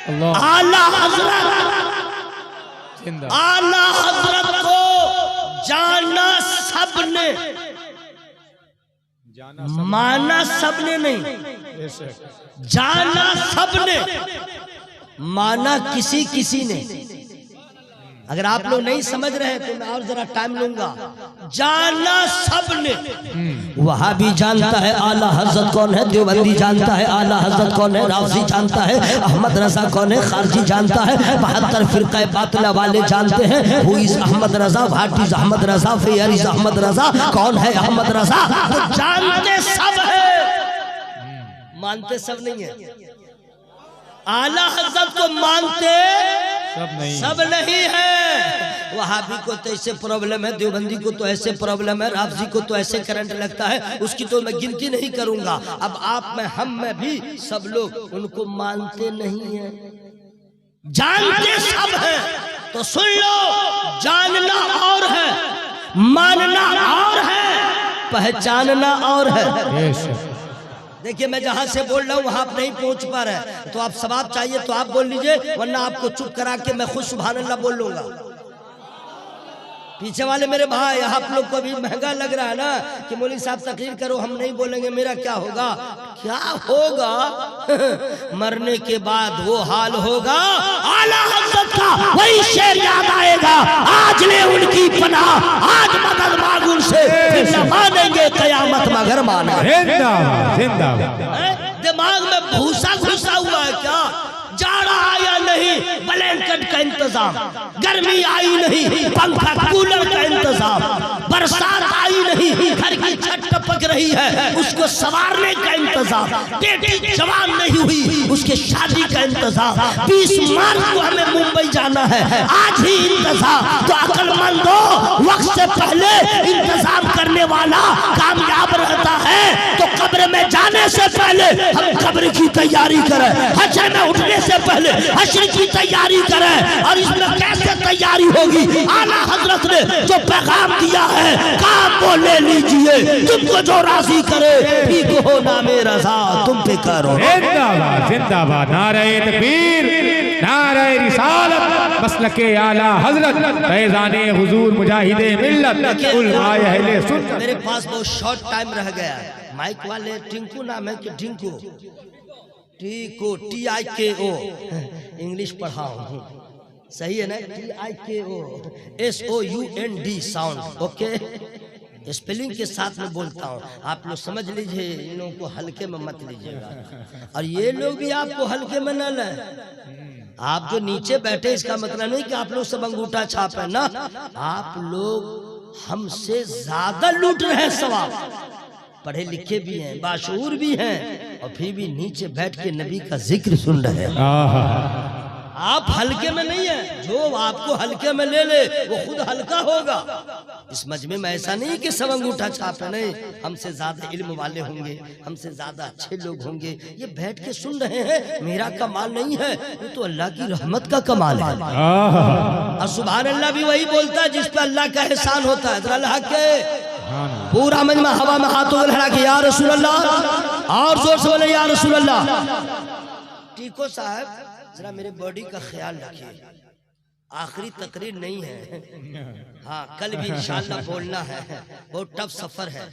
अल्लाह, आला हजरत, आला हजरत को जाना सबने, माना सबने नहीं, जाना सबने, माना किसी किसी ने। अगर आप लोग नहीं समझ रहे तो मैं और जरा टाइम लूंगा। जाना सबने, वहां भी जानता है आला हजरत कौन है, देवबंदी जानता है आला हजरत कौन है, रावजी जानता है, अहमद रजा कौन है, खारजी जानता है, 72 फिरका बातिला वाले जानते हैं who is Ahmed Raza, what is Ahmed Raza, where is Ahmed Raza, कौन है अहमद रजा, तो जानते सब है, मानते सब नहीं है। आला हजरत को मानते सब नहीं है। वहाबी को तो ऐसे प्रॉब्लम है, देवबंदी को तो ऐसे प्रॉब्लम है, राफजी को तो ऐसे करंट लगता है, उसकी तो मैं गिनती नहीं करूंगा। अब आप में हम में भी सब लोग उनको मानते नहीं है, जानते सब है। तो सुन लो, जानना और है, मानना और है, पहचानना और है। देखिए मैं जहां से बोल रहा हूं वहां आप नहीं पहुंच पा रहे, तो आप सवाब चाहिए तो आप बोल लीजिए, वरना आपको चुप करा के मैं खुद सुभान अल्लाह बोल लूंगा। पीछे वाले मेरे भाई, आप लोग को भी महंगा लग रहा है ना कि मौलवी साहब तकरीर करो, हम नहीं बोलेंगे, मेरा क्या होगा? क्या होगा? मरने के बाद वो हाल होगा। आला हज़रत का वही शेर याद आएगा, आज ले उनकी पनाह, आज मदद मांग उनसे, फिर न मानेंगे कयामत मगर माना। जिंदाबाद जिंदाबाद। दिमाग में भूसा घुसा हुआ है क्या? जाड़ा आया नहीं, ब्लैंकेट का इंतजाम, गर्मी आई नहीं, पंखा कूलर का इंतजाम, बरसात आई नहीं, घर की छत टपक रही है, उसको संवारने का इंतजाम, बेटी जवान नहीं हुई, उसके शादी का इंतजाम, 20 मार्च को हमें मुंबई जाना है, आज ही इंतजाम। तो अक्लमंदो, वक्त से पहले इंतजाम करने वाला कामयाब रहता है। तो कब्र में जाने से पहले हम कब्र की तैयारी करें, हश्र में उठने से पहले हश्र की तैयारी करें। और इसमें कैसे तैयारी होगी? आला हजरत ने जो पैगाम दिया है, काम वो ले लीजिए, तुमको जो राजी करे, ठीक हो नामे रजा तुम पे करो। जिंदाबाद जिंदाबाद। नारे तकबीर, नारे रिसालत, मसलके आला हजरत, फैज़ाने हुजूर मुजाहिदे मिल्लत, उलमाए अहले सुन्नत। मेरे पास बहुत शॉर्ट टाइम रह गया। माइक वाले टिंकू नाम है कि टिंकू? टीको, TIKO, इंग्लिश पढ़ा हूँ, सही है ना? TIKO, SOUND sound, okay. Spelling के साथ में बोलता हूँ, आप लोग समझ लीजिए, इन लोगों को हल्के में मत लीजिएगा, और ये लोग भी आपको हल्के में न लें। आप जो नीचे बैठे, इसका मतलब नहीं कि आप लोग सब अंगूठा छाप है ना, आप लोग हमसे ज्यादा लूट रहे हैं सवाब, पढ़े लिखे भी हैं, बाशऊर भी हैं, और फिर भी नीचे बैठ के नबी का जिक्र सुन रहे हैं। आप हल्के में नहीं है, जो आपको हल्के में ले ले वो खुद हल्का होगा। इस मजमे में ऐसा नहीं कि सब अंगूठा छाप है, नहीं, हमसे ज्यादा इल्म वाले होंगे, हमसे ज्यादा अच्छे लोग होंगे, ये बैठ के सुन रहे हैं, मेरा कमाल नहीं है, ये तो अल्लाह की रहमत का कमाल है। और सुभान अल्लाह भी वही बोलता है जिस पे अल्लाह का एहसान होता है। अल्लाह के पूरा मजमा हवा में हाथों लहरा के या रसूल अल्लाह, और जोर से बोले या रसूल अल्लाह। टीको साहब, जरा मेरे बॉडी का ख्याल रखिए, आखिरी तकरीर नहीं है, हाँ कल भी इंशाल्लाह बोलना है, बहुत टफ सफर है।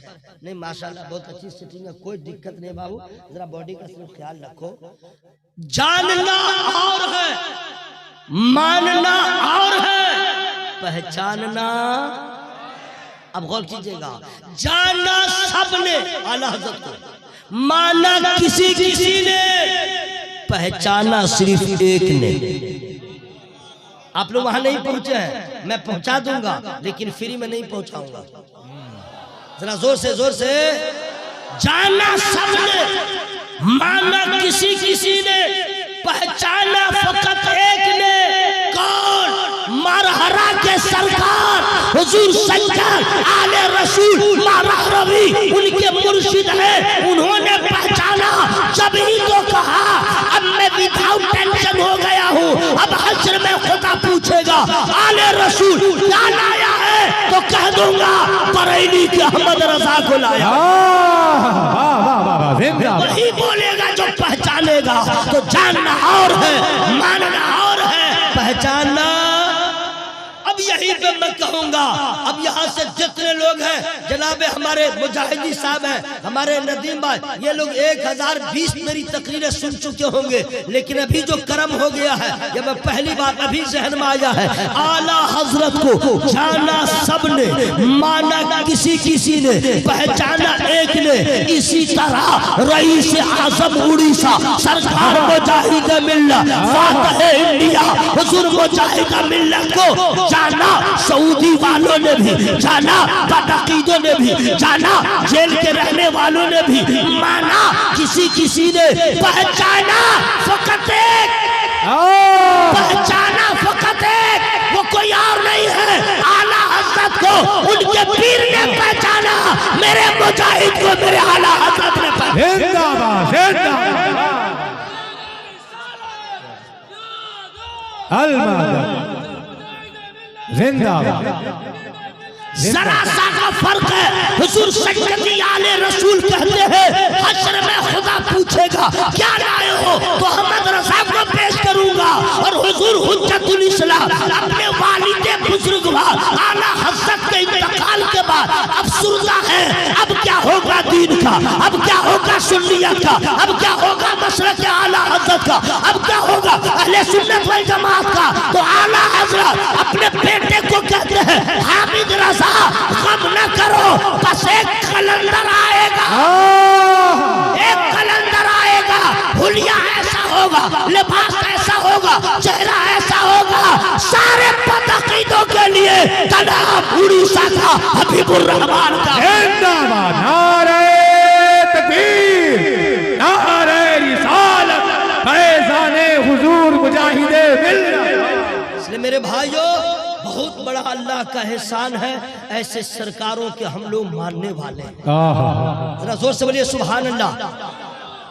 नहीं माशाल्लाह बहुत अच्छी सेटिंग है, कोई दिक्कत नहीं बाबू, जरा बॉडी का सिर्फ ख्याल रखो। जानना और है, मानना और है, पहचानना। अब गौर कीजिएगा, जाना सबने आला हज़रत को, माना किसी किसी ने, पहचाना सिर्फ एक ने। आप लोग वहां नहीं पहुंचे हैं, मैं पहुंचा दूंगा, लेकिन फ्री में नहीं पहुंचाऊंगा। जरा जोर से, जाना सबने, माना किसी किसी ने, पहचाना फकत एक ने। कौन? मरहरा के सरकार हुजूर सरकार आले रसूल मारहरवी उनके मुर्शिद है, उन्होंने पहचाना। जब ही तो कहा अब मैं विदाउट टेंशन हो गया हूँ, अब हश्र में खुदा पूछेगा आले रसूल क्या लाया है, तो कह दूंगा बरेली के अहमद रजा को लाया। वही बोलेगा जो पहचानेगा। तो जानना और है, मानना और है, पहचानना। अब यहीं पे मैं कहूंगा, अब यहाँ से जितने लोग हैं, जनाबे हमारे मुजाहिदी साहब हैं, हमारे नदीम भाई, ये लोग 1020 मेरी तकरीरें सुन चुके होंगे, लेकिन अभी जो करम हो गया है, ये मैं पहली बार अभी जहन में आया है। आला हजरत को जाना सबने, माना किसी किसी ने, पहचाना एक ने। इसी तरह रईस आजम उड़ीसा सरकार मुजाहिद मिल्लत फातह इंडिया हुजूर मुजाहिद मिल्लत को जाना सऊदी वालों ने भी जाना, बदअकीदों ने भी जाना, जेल के रहने वालों ने भी माना, किसी किसी ने पहचाना फकत एक, पहचाना फकत एक, वो कोई और नहीं है, आला हज़रत को उनके पीर ने पहचाना, मेरे मुजाहिद को मेरे आला हज़रत ने पहचाना। जिंदाबाद। जरा सा का फर्क है, हुजूर सज्जदी आले रसूल कहते हैं हश्र में खुदा पूछेगा क्या लाए हो, तो अहमद रजा को पेश करूंगा। और हुजूर हुज्जतुल इस्लाम अपने वालिद बुजुर्गवार आला है, अब क्या होगा दीन का, अब क्या होगा सुन्नियत का, अब क्या होगा मसलक आला हजरत का, अब क्या होगा अहले सुन्नत वल जमात का। तो आला हजरत अपने बेटे को कहते हैं हामिद रजा गम न करो, बस एक कलंदर आएगा, एक कलंदर आएगा, हुलिया ऐसा होगा, लिबास ऐसा होगा, चेहरा ऐसा होगा, सारे बदअकीदों के लिए तनाब उड़ीसा का हबीबुर रहमान का। जिंदाबाद, नारे तकबीर, नारे रिसालत, फैज़ाने हुजूर मुजाहिदे मिल्लत। इसलिए मेरे भाइयों, बहुत बड़ा अल्लाह का एहसान है, ऐसे सरकारों के हम लोग मानने वाले हैं। जरा जोर से बोलिए सुभान अल्लाह।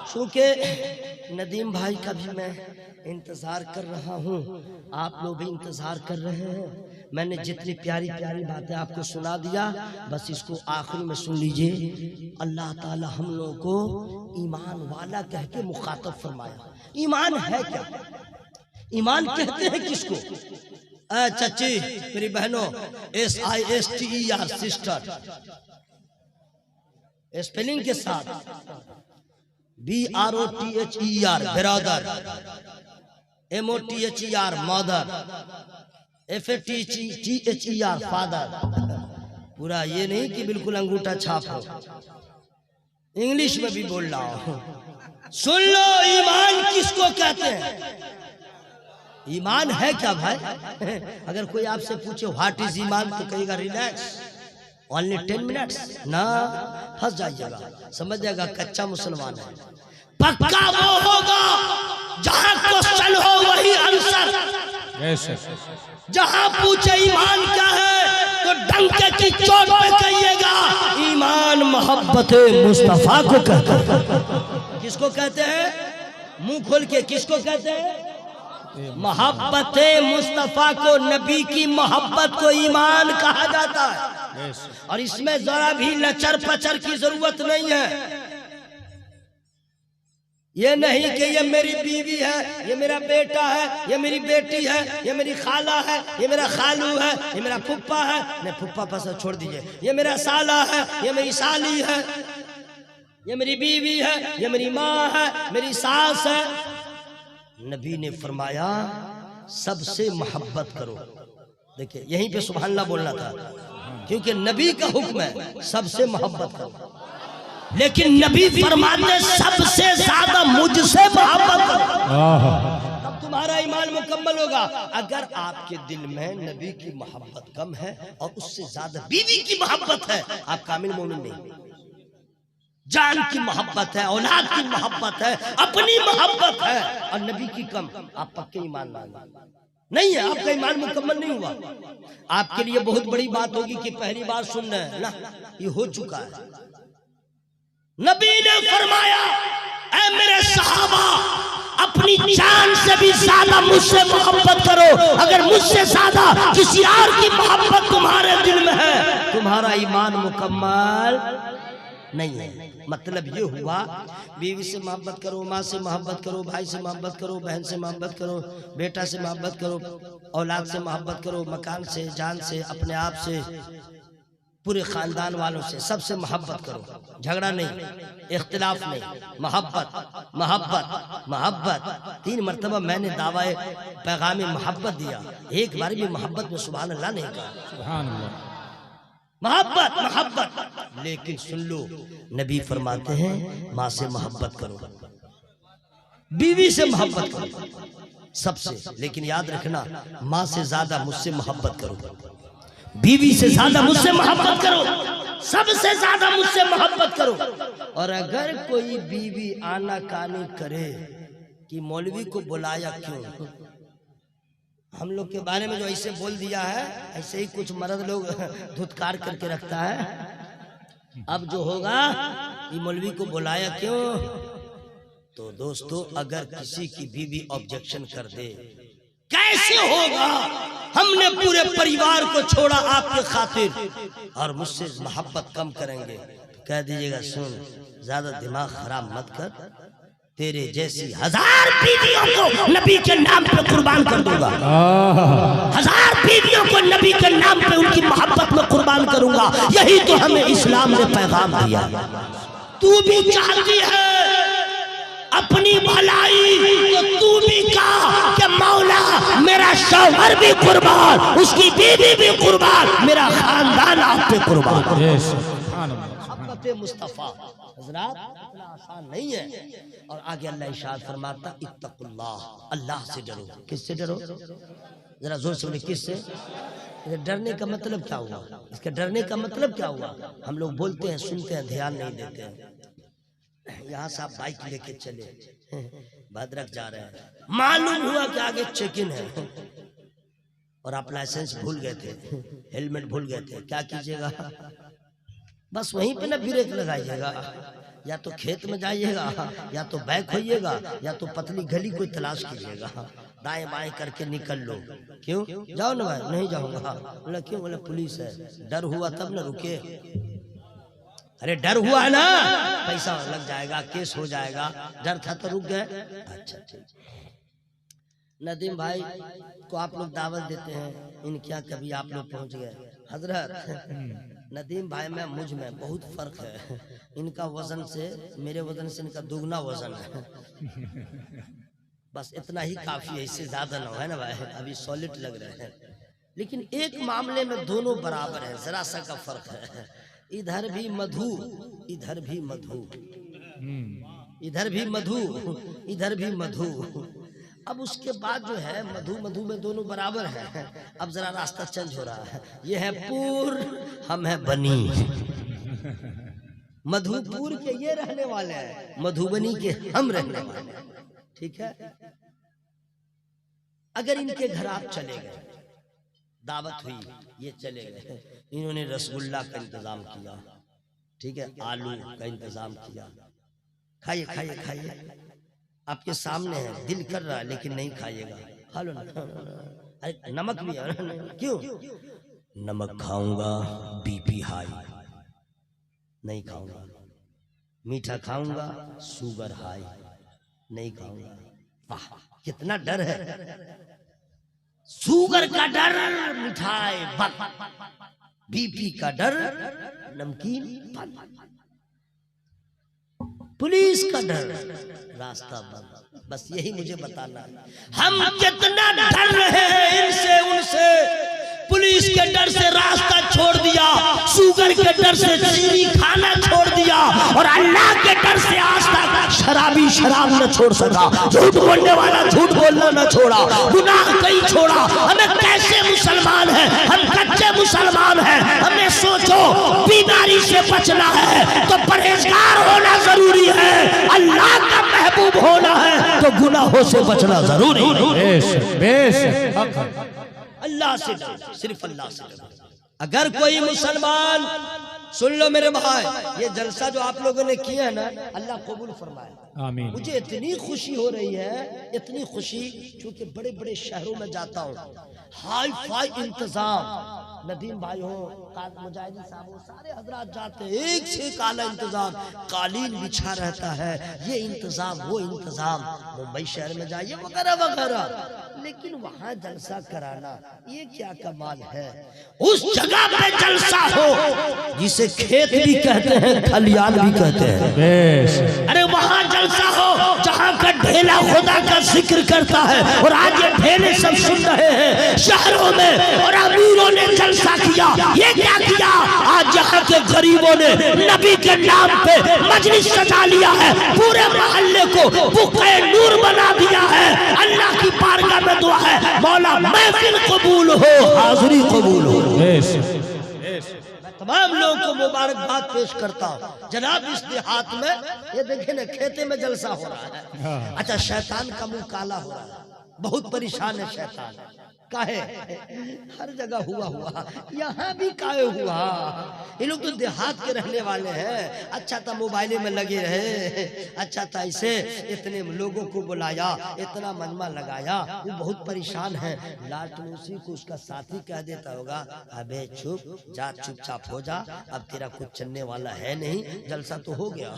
चूँकि नदीम भाई का भी मैं इंतज़ार कर रहा हूँ, आप लोग भी इंतज़ार कर रहे हैं। मैंने जितनी प्यारी प्यारी बातें आपको सुना दिया, बस इसको आखिरी में सुन लीजिए। अल्लाह ताला हम लोगों को ईमान वाला कह के मुखातब फरमाया। ईमान है क्या? ईमान कहते हैं किसको? चाची मेरी बहनों, SISTER सिस्टर, स्पेलिंग के साथ, BROTHER brother, MOTHER mother, FATHER father. पूरा ये नहीं कि बिल्कुल अंगूठा छाप हो, इंग्लिश में भी बोल रहा हूं। सुन लो, ईमान किसको कहते हैं? ईमान है क्या भाई? अगर कोई आपसे पूछे व्हाट इज ईमान, तो कहेगा रिलैक्स, ओनली 10 मिनट्स। ना, फंस जाइएगा, समझ जाएगा कच्चा मुसलमान है। पक्का वो होगा जहां क्वेश्चन हो वही आंसर। जहां पूछे ईमान क्या है, तो डंके की चोट पे कहिएगा ईमान मोहब्बत मुस्तफा को कहते हैं। किसको कहते हैं? मुंह खोल के किसको कहते हैं? मोहब्बत मुस्तफा को, नबी की मोहब्बत को ईमान कहा जाता है। और इसमें जरा भी लचर पचर की जरूरत नहीं है। ये नहीं कि ये मेरी बीवी है, ये मेरा बेटा है, ये मेरी बेटी है, ये मेरी खाला है, ये मेरा खालू है, ये मेरा फुप्पा है। नहीं, फुप्पा पास छोड़ दीजिए। ये मेरा साला है, ये मेरी साली है, ये मेरी बीवी है, ये मेरी माँ है, मेरी सास है। नबी ने फरमाया सबसे मोहब्बत करो। देखिए यहीं पे सुभान अल्लाह बोलना था, क्योंकि नबी का हुक्म है सबसे मोहब्बत करो। लेकिन नबी फरमाते सबसे ज्यादा मुझसे मोहब्बत करो, तब तुम्हारा ईमान मुकम्मल होगा। अगर आपके दिल में नबी की मोहब्बत कम है और उससे ज्यादा बीवी की मोहब्बत है, आप कामिल मोमिन नहीं। जान की मोहब्बत है, औलाद की मोहब्बत है, अपनी मोहब्बत है, और नबी की कम, आप पक्के ईमान नहीं है, आपका ईमान मुकम्मल नहीं हुआ। आपके लिए बहुत बड़ी बात होगी कि पहली बार सुन रहे हैं ना, ये हो चुका है। नबी ने फरमाया, ऐ मेरे सहाबा, अपनी जान से भी ज्यादा मुझसे मोहब्बत करो। अगर मुझसे ज्यादा किसी और की मोहब्बत तुम्हारे दिल में है, तुम्हारा ईमान मुकम्मल नहीं है। मतलब ये हुआ, बीवी से मोहब्बत करो, माँ से मोहब्बत करो, भाई से मोहब्बत करो, बहन से मोहब्बत करो, बेटा से मोहब्बत करो, औलाद से मोहब्बत करो, मकान से, जान से, अपने आप से, पूरे खानदान वालों से, सबसे मोहब्बत करो। झगड़ा नहीं, इख्तिलाफ नहीं, मोहब्बत मोहब्बत मोहब्बत। 3 मरतबा मैंने दावाए पैगाम मोहब्बत दिया, एक बार भी मोहब्बत में सुभान अल्लाह नहीं कहा। सुभान अल्लाह, मोहब्बत मोहब्बत। लेकिन सुन लो, नबी फरमाते हैं माँ से मोहब्बत करो, बीवी से मोहब्बत करो, सबसे। लेकिन याद रखना, माँ से ज्यादा मुझसे मोहब्बत करो, बीवी से ज्यादा मुझसे मोहब्बत करो, सबसे ज्यादा मुझसे मोहब्बत करो। और अगर कोई बीवी आनाकानी करे कि मौलवी को बुलाया क्यों, हम लोग के बारे में जो ऐसे बोल दिया है, ऐसे ही कुछ मर्द लोग धुतकार करके रखता है। अब जो होगा, ये मौलवी को बुलाया क्यों? तो दोस्तों, अगर किसी की बीवी ऑब्जेक्शन कर दे, कैसे होगा? हमने पूरे परिवार को छोड़ा आपके खातिर और मुझसे मोहब्बत कम करेंगे, कह दीजिएगा सुन, ज्यादा दिमाग खराब मत कर, तेरे जैसी 1000 बीवियों को नबी के नाम पे कुर्बान कर दूंगा। 1000 बीवियों को नबी के नाम पे उनकी मोहब्बत में कुर्बान करूंगा। यही तो हमें इस्लाम ने पैगाम दिया। तू भी चाहती है अपनी भलाई, तो तू भी कहा कि मौला मेरा शौहर भी कुर्बान, उसकी बीवी भी कुर्बान, मेरा खानदान आप पे कुर्बान। मुस्तफा हजरात इतना आसान नहीं है। और आगे अल्लाह इरशाद फरमाता इत्तकुल्लाह, अल्लाह से डरो। किससे डरो? जरा जोर से बोले, किससे? डरने का मतलब क्या हुआ? इसका डरने का मतलब क्या हुआ? हम लोग बोलते हैं, सुनते हैं, ध्यान नहीं देते हैं। यहाँ से आप बाइक लेके चले, भद्रक जा रहे हैं, मालूम हुआ कि आगे चेक इन है और आप लाइसेंस भूल गए थे, हेलमेट भूल गए थे, क्या कीजिएगा? बस वहीं पे ना ब्रेक लगाइएगा। या तो खेत में जाइएगा, या तो बैक होइएगा, या तो पतली गली कोई तलाश कीजिएगा, दाएं बाएं करके निकल लो। क्यों? जाओ ना भाई। नहीं जाऊंगा। बोला क्यों? बोला पुलिस है। डर हुआ तब ना रुके। अरे डर हुआ है ना, पैसा लग जाएगा, केस हो जाएगा, डर था तो रुक गए। अच्छा ठीक। नदीम भाई को आप लोग दावत देते हैं, इनके यहाँ कभी आप लोग पहुंच गए? हजरत नदीम भाई में मुझ में बहुत फर्क है। इनका वजन से, मेरे वजन से इनका दुगना वजन है। बस इतना ही काफी है, इससे ज्यादा ना हो, है ना भाई? अभी सॉलिड लग रहे हैं, लेकिन एक मामले में दोनों बराबर है, जरा सा का फर्क है। इधर भी मधु, इधर भी मधु, इधर भी मधु, इधर भी मधु। अब उसके बाद जो है मधु मधु में दोनों बराबर है। अब जरा रास्ता चेंज हो रहा है। ये है पूर, हम है बनी। मधुपुर के ये रहने वाले हैं, मधुबनी के हम रहने वाले हैं। ठीक है। अगर इनके घर आप चले गए, दावत हुई, ये चले गए, इन्होंने रसगुल्ला का इंतजाम किया, ठीक है, आलू का इंतजाम किया, खाइए खाइए खाइए, आपके सामने है, दिल कर रहा है लेकिन नहीं खाइएगा, खा लो ना। अरे नमक भी है। क्यों? नमक खाऊंगा बीपी हाई, नहीं खाऊंगा। मीठा खाऊंगा शुगर हाई, नहीं खाऊंगा। वाह कितना डर है। शुगर का डर मिठाई बंद, बीपी का डर नमकीन बंद, पुलिस का डर रास्ता बंद। बस यही मुझे बताना है, हम कितना डर रहे हैं इनसे उनसे। पुलिस के डर से रास्ता छोड़ दिया, शुगर के डर से चीनी खाना छोड़ दिया, और अल्लाह के डर से आज तक शराबी शराब न छोड़ सका, झूठ बोलने वाला झूठ बोलना न छोड़ा, गुनाह कहीं छोड़ा। हमें कैसे मुसलमान हैं? हम कच्चे मुसलमान हैं। हमें सोचो, बीमारी से बचना है तो परहेजगार होना जरूरी है, अल्लाह का महबूब होना है तो गुनाहों से बचना जरूरी है। अल्लाह से डरो, सिर्फ अल्लाह से डरो। अगर कोई मुसलमान, सुन लो मेरे भाई, ये जलसा जो आप लोगों ने किया है ना, अल्लाह कबूल फरमाए। आमीन। मुझे इतनी खुशी हो रही है, इतनी खुशी, क्योंकि बड़े बड़े शहरों में जाता हूँ, हाई फाई इंतजाम, नदीम भाई हो, मुजाहिदीन साहब हो, सारे हजरात जाते हैं, एक से एक आला इंतजाम, कालीन बिछा रहता है, ये इंतजाम वो इंतजाम। मुंबई शहर में जाइए वगैरह वगैरह, लेकिन वहाँ जलसा कराना ये क्या कमाल है। उस जगह पे जलसा हो जिसे खेत भी कहते हैं, खलियान भी कहते हैं। अरे वहाँ जलसा हो जहाँ का ढेला खुदा का जिक्र करता है, और आज ये ढेले सब सुन रहे हैं शहरों में, और अमीरों ने जलसा किया। ये क्या किया? आज यहाँ के गरीबों ने नबी के नाम पे मजलिस सजा लिया है, पूरे मोहल्ले को बुक़े नूर बना दिया है। अल्लाह की बारगाह में दुआ है, मौला महफिल कबूल हो, हाज़िरी कबूल हो। तमाम लोगों को मुबारकबाद पेश करता हूँ। जनाब इस देहात में ये देखे ना, खेते में जलसा हो रहा है। अच्छा, शैतान का मुंह काला हो रहा है, बहुत परेशान है शैतान। काहे? हर जगह हुआ, यहाँ भी काहे हुआ। ये लोग तो देहात के रहने वाले हैं। अच्छा था मोबाइल में लगे रहे, अच्छा था ऐसे, इतने लोगों को बुलाया, इतना मजमा लगाया, वो बहुत परेशान है। लास्ट में उसी को उसका साथी कह देता होगा, अबे चुप जा, चुपचाप हो जा, अब तेरा कुछ चलने वाला है नहीं, जलसा तो हो गया।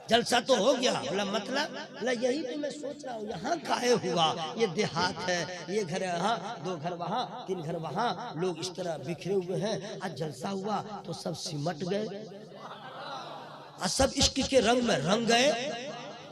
जलसा तो हो गया। बोला मतलब? बोला यही तो मैं सोच रहा हूँ, यहाँ काहे हुआ? ये देहात है, ये घर यहाँ, 2 घर वहाँ, 3 घर वहाँ, लोग इस तरह बिखरे हुए हैं। आज जलसा हुआ तो सब सिमट गए, आज सब इश्क के रंग में रंग गए,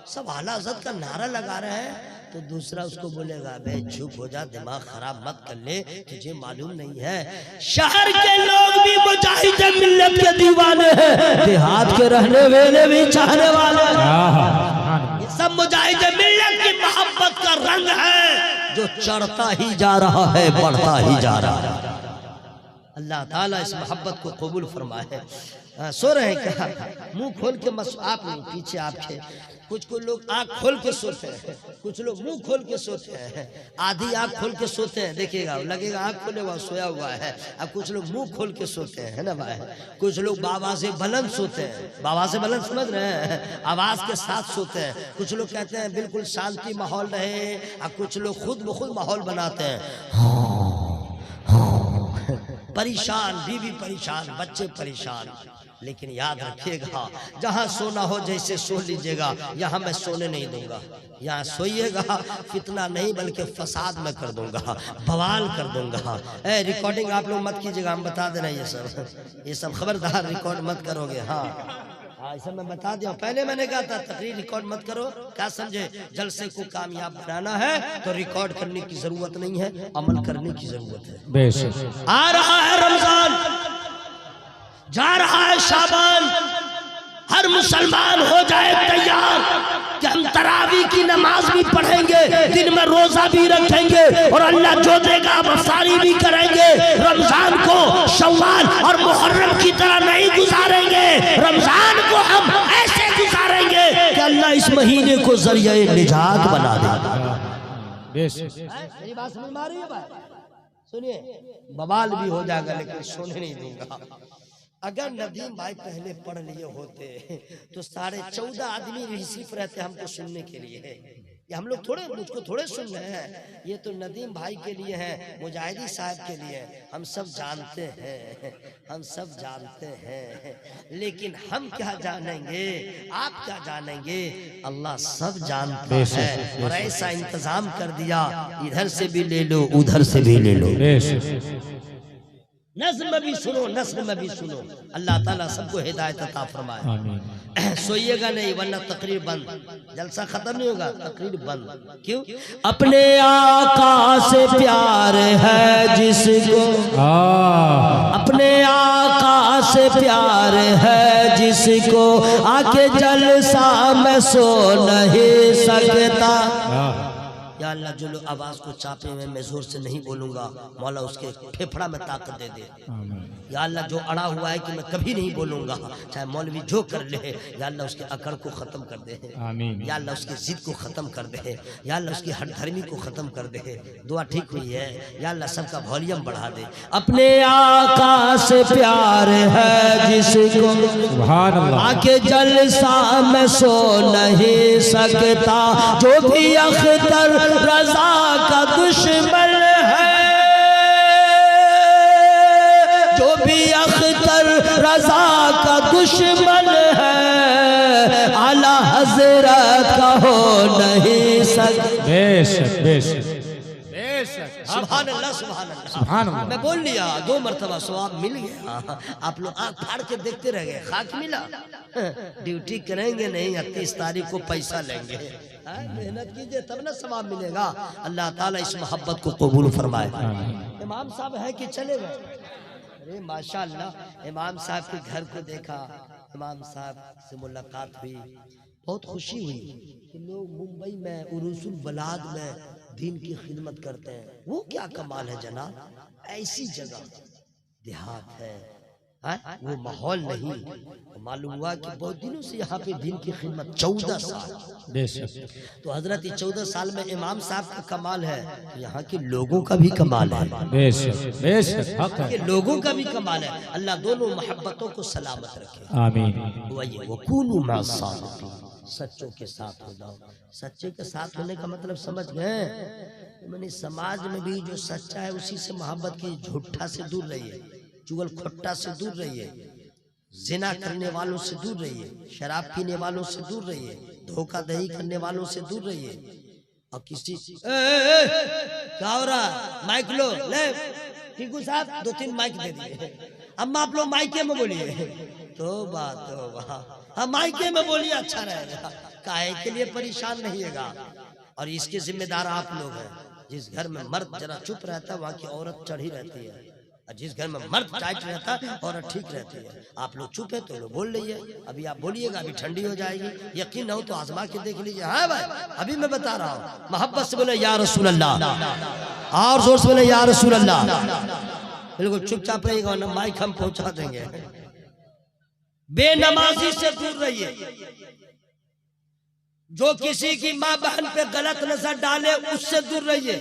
सब आला हज़रत का नारा लगा रहे हैं। तो दूसरा उसको बोलेगा, बे चुप हो जा, दिमाग खराब मत कर ले, तुझे मालूम नहीं है शहर के लोग भी मुजाहिद मिल्लत के दीवाने हैं, देहात के रहने वाले भी चाहने वाले हैं। ये सब मुजाहिद मिल्लत की मोहब्बत का रंग है जो चढ़ता ही जा रहा है, बढ़ता ही जा रहा है। अल्लाह ताला इस मोहब्बत को कबूल फरमाए। सो रहे हैं क्या? मुंह खोल के मत, आप नहीं, पीछे आपके कुछ लोग आँख खोल के सोते हैं, कुछ लोग मुंह खोल के सोते हैं, आधी आँख खोल के सोते हैं, देखिएगा लगेगा आँख खोले हुआ सोया हुआ है। अब कुछ लोग मुंह खोल के सोते हैं, है ना भाई? कुछ लोग बाबा से बुलंद सोते हैं, बाबा से बुलंद समझ रहे हैं, आवाज के साथ सोते हैं। कुछ लोग कहते हैं बिल्कुल शांति माहौल रहे, और कुछ लोग खुद ब खुद माहौल बनाते हैं। परेशान, बीवी परेशान, बच्चे परेशान। लेकिन याद रखिएगा, जहाँ सोना हो जैसे सो लीजिएगा, यहाँ मैं सोने नहीं दूंगा। यहाँ सोइएगा, फितना नहीं बल्कि फसाद में कर दूंगा, बवाल कर दूंगा। रिकॉर्डिंग आप लोग मत कीजिएगा, हम बता दे रहे हैं ये सब खबरदार रिकॉर्ड मत करोगे। हाँ ऐसा मैं बता दिया, पहले मैंने कहा था तकरीर रिकॉर्ड मत करो। क्या समझे? जलसे को कामयाब बनाना है तो रिकॉर्ड करने की जरूरत नहीं है, अमल करने की जरूरत है। बेशक आ रहा है रमजान, जा रहा है शाबान, हर मुसलमान हो जाए तैयार कि हम तरावी की नमाज भी पढ़ेंगे, दिन में रोजा भी रखेंगे, और अल्लाह जो देगा हम अफ्तारी भी करेंगे। रमजान को शव्वाल और मुहर्रम की तरह नहीं गुजारेंगे, रमजान को हम ऐसे गुजारेंगे कि अल्लाह इस महीने को जरिए निजात बना देगा। मेरी बात समझ में आ रही है भाई? सुनिए, बवाल भी हो जाएगा लेकिन सोने नहीं दूंगा। अगर नदीम भाई पहले पढ़ लिए होते तो 14.5 आदमी रिसीफ रहते हमको सुनने के लिए। ये हम लोग थोड़े, मुझको थोड़े सुन रहे हैं, ये तो नदीम भाई के लिए है, मुजाहिदी साहब के लिए। हम सब जानते हैं, हम सब जानते हैं, लेकिन हम क्या जानेंगे, आप क्या जानेंगे, अल्लाह सब जानता है। और ऐसा इंतजाम कर दिया, इधर से भी ले लो, उधर से भी ले लो। नज़्म में भी सुनो, नस्र में भी सुनो। अल्लाह ताला सबको हिदायत अता फरमाए। सोइएगा नहीं वरना तकरीर बंद, जलसा खत्म नहीं होगा, तकरीर बंद। क्यों? अपने आका से प्यार है जिसको, अपने आका से प्यार है जिसको, आके जलसा में सो नहीं सकता। या अल्लाह जो लोग आवाज को चापे में मैं जोर से नहीं बोलूंगा, मौला उसके फेफड़ा में ताकत दे दे। या अल्लाह जो अड़ा हुआ है कि मैं कभी नहीं बोलूंगा, चाहे मौलवी जो कर ले, या अल्लाह उसके अकड़ को खत्म कर दे, या अल्लाह उसकी जिद को खत्म कर दे, या अल्लाह उसकी हठधर्मी को खत्म कर दे। दुआ ठीक हुई है, या अल्लाह सबका वॉल्यूम बढ़ा दे। अपने आका से प्यार है जिसको, आके जलसा में सो नहीं सकता। जो भी अख्तर रजा का दुश्मन है, जो भी अख्तर रजा का दुश्मन है, आला हजरत का हो नहीं सकता। बेशक बेशक सुभान अल्लाह, सुभान अल्लाह, सुभान अल्लाह। मैं बोल लिया 2 मरतबा, सवाब मिल गया। आप लोग आँख फाड़ के देखते रह गए, खाक मिला। ड्यूटी करेंगे नहीं, 30 तारीख को पैसा लेंगे। मेहनत कीजिए तब ना सवाब मिलेगा। अल्लाह ताला इस मोहब्बत को कबूल फरमाए। इमाम साहब है कि चले गए? अरे माशाअल्लाह, इमाम साहब के घर को देखा, इमाम साहब से मुलाकात हुई, बहुत खुशी हुई कि लोग मुंबई में उरूसुल बलाद में दीन की खिदमत करते हैं। वो क्या कमाल है जनाब, ऐसी जगह देहात है, वो माहौल नहीं। मालूम हुआ कि बहुत दिनों से यहाँ पे दीन की खिदमत 14 साल। तो हजरत 14 साल में इमाम साहब का कमाल है, तो यहाँ के लोगों का भी कमाल है, के लोगों का भी कमाल है। अल्लाह दोनों मोहब्बतों को सलामत रखे, आमीन। वकूनू मअस-सादिक़ीन, सच्चों के साथ हो जाओ। सच्चे के साथ होने का मतलब समझ गए? मैंने समाज में भी जो सच्चा है उसी से मोहब्बत की, झूठा से दूर रहिए, चुगल खोट्टा से दूर रहिए, जिना करने वालों से दूर रहिए, शराब पीने वालों से दूर रहिए, धोखाधड़ी करने वालों से दूर रहिए। और किसी क्या हो रहा, माइक लो, ले टीकू साहब 2-3 माइक दे दिए। अब आप लोग माइके में बोलिए, तौबा तौबा, हाँ माइके में बोलिए, अच्छा रहेगा। काहे के लिए परेशान रहिएगा। और इसके जिम्मेदार आप लोग हैं। जिस घर में मर्द जरा चुप रहता है वहाँ की औरत चढ़ी रहती है, और जिस घर में मर्द टाइट रहता है औरत ठीक रहती है। आप लोग चुप है तो लोग बोल रही है। अभी आप बोलिएगा, अभी ठंडी हो जाएगी। यकीन हो तो आजमा के देख लीजिए। हाँ भाई, अभी मैं बता रहा हूँ। मोहब्बत से बोले या रसूल अल्लाह, और जोर से बोले या रसूल अल्लाह। बिल्कुल चुपचाप रहिएगा, ना माइक हम पहुंचा देंगे। बेनमाजी से दूर रहिए। जो किसी की माँ बहन पे गलत नजर डाले उससे दूर रहिए।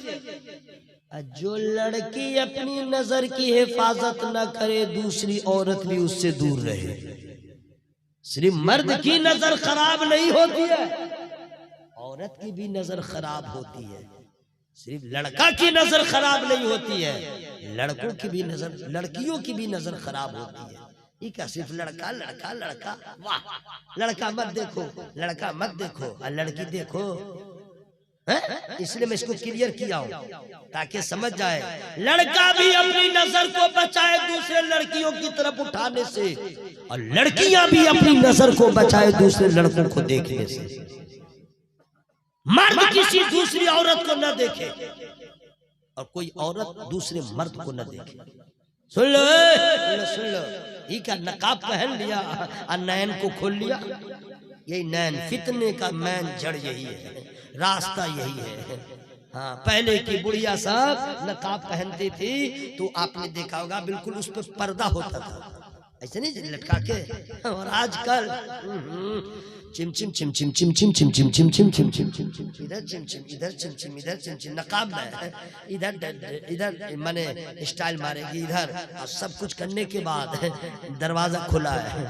जो लड़की अपनी नजर की हिफाजत न करे, दूसरी औरत भी उससे दूर रहे। सिर्फ मर्द की नजर खराब नहीं होती है, औरत की भी नजर खराब होती है। सिर्फ लड़का की नजर खराब नहीं होती है, लड़कों की भी नजर, लड़कियों की भी नजर खराब होती है। क्या सिर्फ लड़का लड़का लड़का, वाह, लड़का मत देखो, लड़का मत देखो, और लड़की देखो। इसलिए मैं इसको क्लियर किया हूं ताकि समझ जाए। लड़का भी अपनी नजर को बचाए दूसरे लड़कियों की तरफ उठाने से, और लड़कियां भी अपनी नजर को बचाए दूसरे लड़कों को देखने से। मर्द किसी दूसरी औरत को न देखे, और कोई औरत दूसरे मर्द को न देखे। सुन लो, सुन लो, ये क्या नकाब पहन लिया और नैन को खोल लिया। यही नैन, फितने का मैन जड़ यही है, रास्ता यही है। हाँ, पहले की बुढ़िया साहब नकाब पहनती थी तो आपने देखा होगा बिल्कुल उस पर पर्दा होता था, ऐसे नहीं लटका के। और आजकल चिमचिम चिमचिम चिमचिम चिमचिम चिमचिम चिमचिम चिमचिम, इधर चिमचिम इधर चिमचिम इधर चिमचिम, नकाब में इधर इधर माने स्टाइल मारेगी इधर, और सब कुछ करने के बाद दरवाजा खुला है।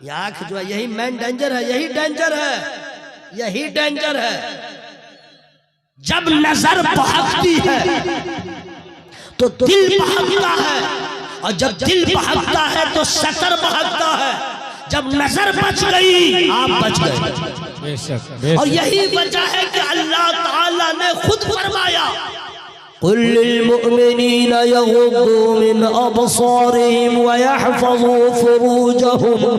ये आँख जो है यही मेन डेंजर है, यही डेंजर है, यही डेंजर है। जब नजर बहकती है तो दिल बहकता है, और जब दिल बहकता है तो सतर बहकता है। जब नजर बच गई आप बच गए। और यही वजह है कि अल्लाह ताला ने खुद फरमाया, कुल लिल मुमिनीना यगुद्दू मिन अबसारिहिम व यहफज़ू फुरूजहुम।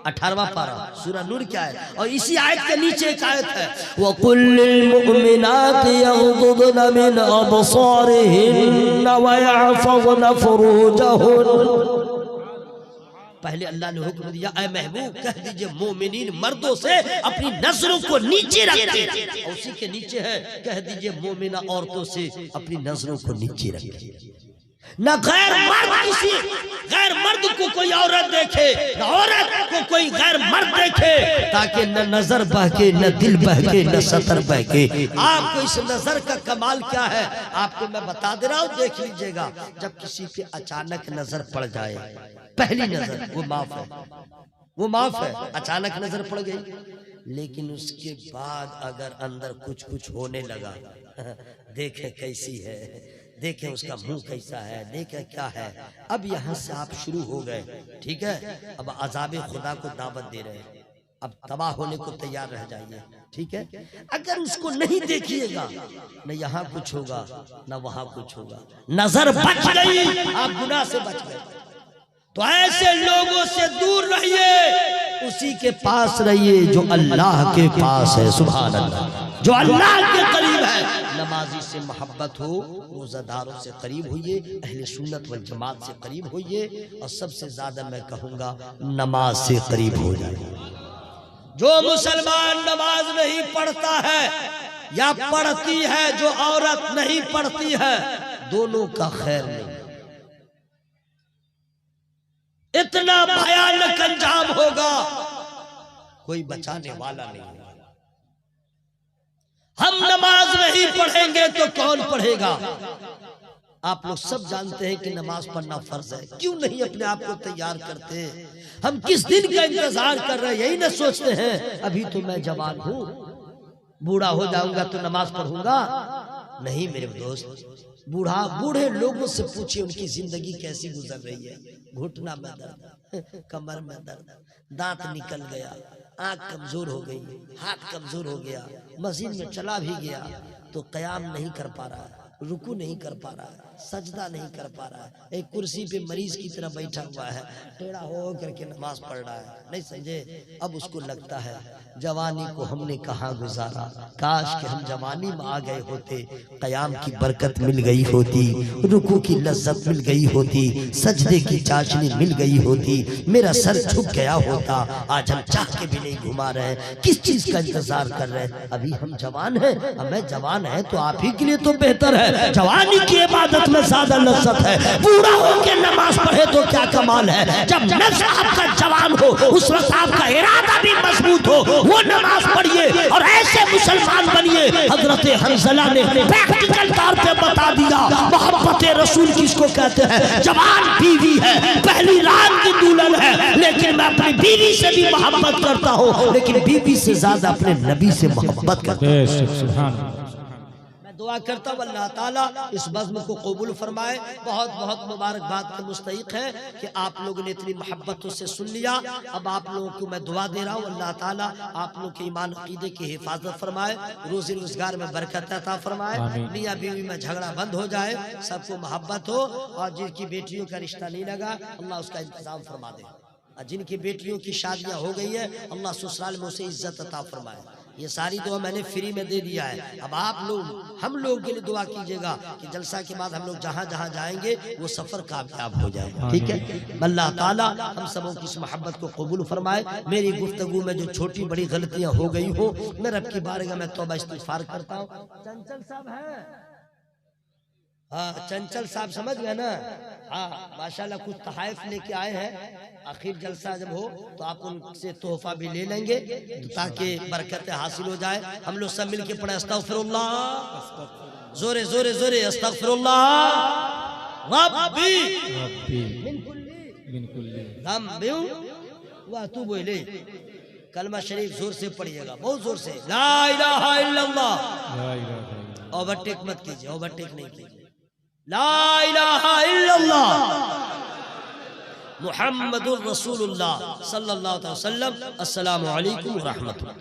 18वां पारा सूरा नूर क्या है, और इसी आयत के नीचे एक आयत है, व कुल लिल मुमिनाति यगुद्दन मिन अबसारिहिन व यहफज़न फुरूजहुन। पहले अल्लाह ने हुक्म दिया, ऐ महबूब कह दीजिए मोमिनीन मर्दों से अपनी नजरों को नीचे रखिए। उसी के नीचे है, कह दीजिए मोमिना औरतों से अपनी नजरों को नीचे रखिए। न गैर मर्द, किसी गैर मर्द को कोई औरत देखे, न औरत को कोई गैर मर्द देखे, ताकि न नजर बहके, न दिल बहके, न सतर बहके। आपको इस नजर का कमाल क्या है आपको मैं बता दे रहा हूँ, देख लीजिएगा। जब किसी पे अचानक नजर पड़ जाए, पहली नजर वो माफ है, वो माफ है, अचानक नजर पड़ गई। लेकिन उसके बाद अगर अंदर कुछ कुछ होने लगा, देखे कैसी है, देखें उसका मुंह कैसा है, देखें क्या है। अब यहाँ से आप शुरू हो गए, ठीक है। अब अज़ाबे खुदा को दावत दे रहे हैं, अब तबाह होने को तैयार रह जाइए, ठीक है। अगर उसको नहीं देखिएगा, न यहाँ कुछ होगा न वहाँ कुछ होगा। नजर बच गई, आप गुनाह से बच गए। तो ऐसे लोगों से दूर रहिए, उसी के पास रहिए जो अल्लाह के पास है। सुभान अल्लाह, जो अल्लाह के करीब है। नमाजी से मोहब्बत हो, रोजादारों से करीब होइए, अहले सुन्नत वल जमात से करीब होइए, और सबसे ज्यादा मैं कहूँगा नमाज से करीब हो जाए। जो मुसलमान नमाज नहीं पढ़ता है या पढ़ती है जो औरत नहीं पढ़ती है, दोनों का खैर नहीं। इतना भयानक अंजाम होगा, कोई बचाने वाला नहीं। हम नमाज नहीं पढ़ेंगे तो कौन पढ़ेगा। आप लोग सब जानते हैं कि नमाज पढ़ना फर्ज है, क्यों नहीं अपने आप को तैयार करते। हम किस दिन का इंतजार कर रहे हैं, यही ना सोचते हैं अभी तो मैं जवान हूँ, बूढ़ा हो जाऊंगा तो नमाज पढ़ूंगा। नहीं मेरे दोस्त, बूढ़े लोगों से पूछिए उनकी जिंदगी कैसी गुजर रही है। घुटना में दर्द, कमर में दर्द, दांत निकल गया, आंख कमजोर हो गई, हाथ कमजोर हो गया, मस्जिद में चला भी गया तो कयाम नहीं कर पा रहा है, रुकू नहीं कर पा रहा है, सजदा नहीं कर पा रहा है, एक कुर्सी पे मरीज की तरह बैठा हुआ है, टेढ़ा हो करके नमाज पढ़ रहा है। नहीं समझे? अब उसको लगता है जवानी को हमने कहाँ गुजारा, काश कि हम जवानी में आ गए होते, कयाम की बरकत मिल गई होती, रुकू की लज्जत मिल गई होती, सजदे की चाशनी मिल गई होती, मेरा सर झुक गया होता। आज हम चाह के भी नहीं घुमा रहे हैं, किस चीज का इंतजार कर रहे हैं? अभी हम जवान हैं, हमें जवान है तो आप ही के लिए तो बेहतर है। जवानी की इबादत में ज्यादा लज्जत है, बूढ़ा होके नमाज पढ़े तो क्या कमाल है। जब नफ्स आपका जवान हो, उस वक्त आपका इरादा भी मजबूत हो, वो नमाज पढ़िए और ऐसे मुसलमान बनिए। हजरत हंज़ला ने प्रैक्टिकल तौर पे बता दिया मोहब्बत रसूल किसको कहते हैं। जवान बीवी है, पहली रात की दुल्हन है, लेकिन मैं अपनी बीवी से भी मोहब्बत करता हूँ, लेकिन बीवी से ज्यादा अपने नबी से मोहब्बत करता हूँ। दुआ करता हूँ अल्लाह ताला इस बज़्म को कबूल फरमाए। बहुत बहुत मुबारकबाद के मुस्तहिक है कि आप लोगों ने इतनी मोहब्बतों से सुन लिया। अब आप लोगों को मैं दुआ दे रहा हूँ, अल्लाह ताला आप लोगों के ईमान अकीदे की हिफाजत फरमाए, रोजी रोजगार में बरकत अता फरमाए, मियाँ बीवी में झगड़ा बंद हो जाए, सबको मोहब्बत हो, और जिनकी बेटियों का रिश्ता नहीं लगा अल्लाह उसका इंतजाम फरमा दे, जिनकी बेटियों की शादियाँ हो गई है अल्लाह ससुराल में उसे इज्जत अता फरमाए। ये सारी दुआ मैंने फ्री में दे दिया है। अब आप लोग हम लोग के लिए दुआ कीजिएगा कि जलसा के बाद हम लोग जहाँ जहाँ जाएंगे वो सफर कामयाब हो जाएगा। ठीक है, अल्लाह ताला हम सबों की इस मोहब्बत को कबूल फरमाए। मेरी गुफ्तगू में जो छोटी बड़ी गलतियाँ हो गई हो, मैं रब की बारगाह में तौबा इस्तिग़फ़ार करता हूँ। चंचल साहब है, हाँ चंचल साहब समझ गए ना। हाँ माशाल्लाह कुछ तहाइफ लेके आए हैं, आखिर जलसा जब हो तो आप उनसे तोहफा भी ले लेंगे ताकि बरकत हासिल हो जाए। हम लोग सब मिलके पढ़े अस्तगफिरुल्लाह, जोरे जोरे जोरे अस्तगफिरुल्लाह रब्बी मिन कुल्ली ज़ंबि व अतूबु इलैह। कलमा शरीफ जोर से पढ़िएगा, बहुत जोर से, ला इलाहा इल्लल्लाह। ओवरटेक मत कीजिए, ओवरटेक नहीं कीजिए। ला इलाहा इल्लल्लाह मुहम्मदुर रसूलुल्लाह सल्लल्लाहु अलैहि वसल्लम। अस्सलामु अलैकुम व रहमतुल्लाह।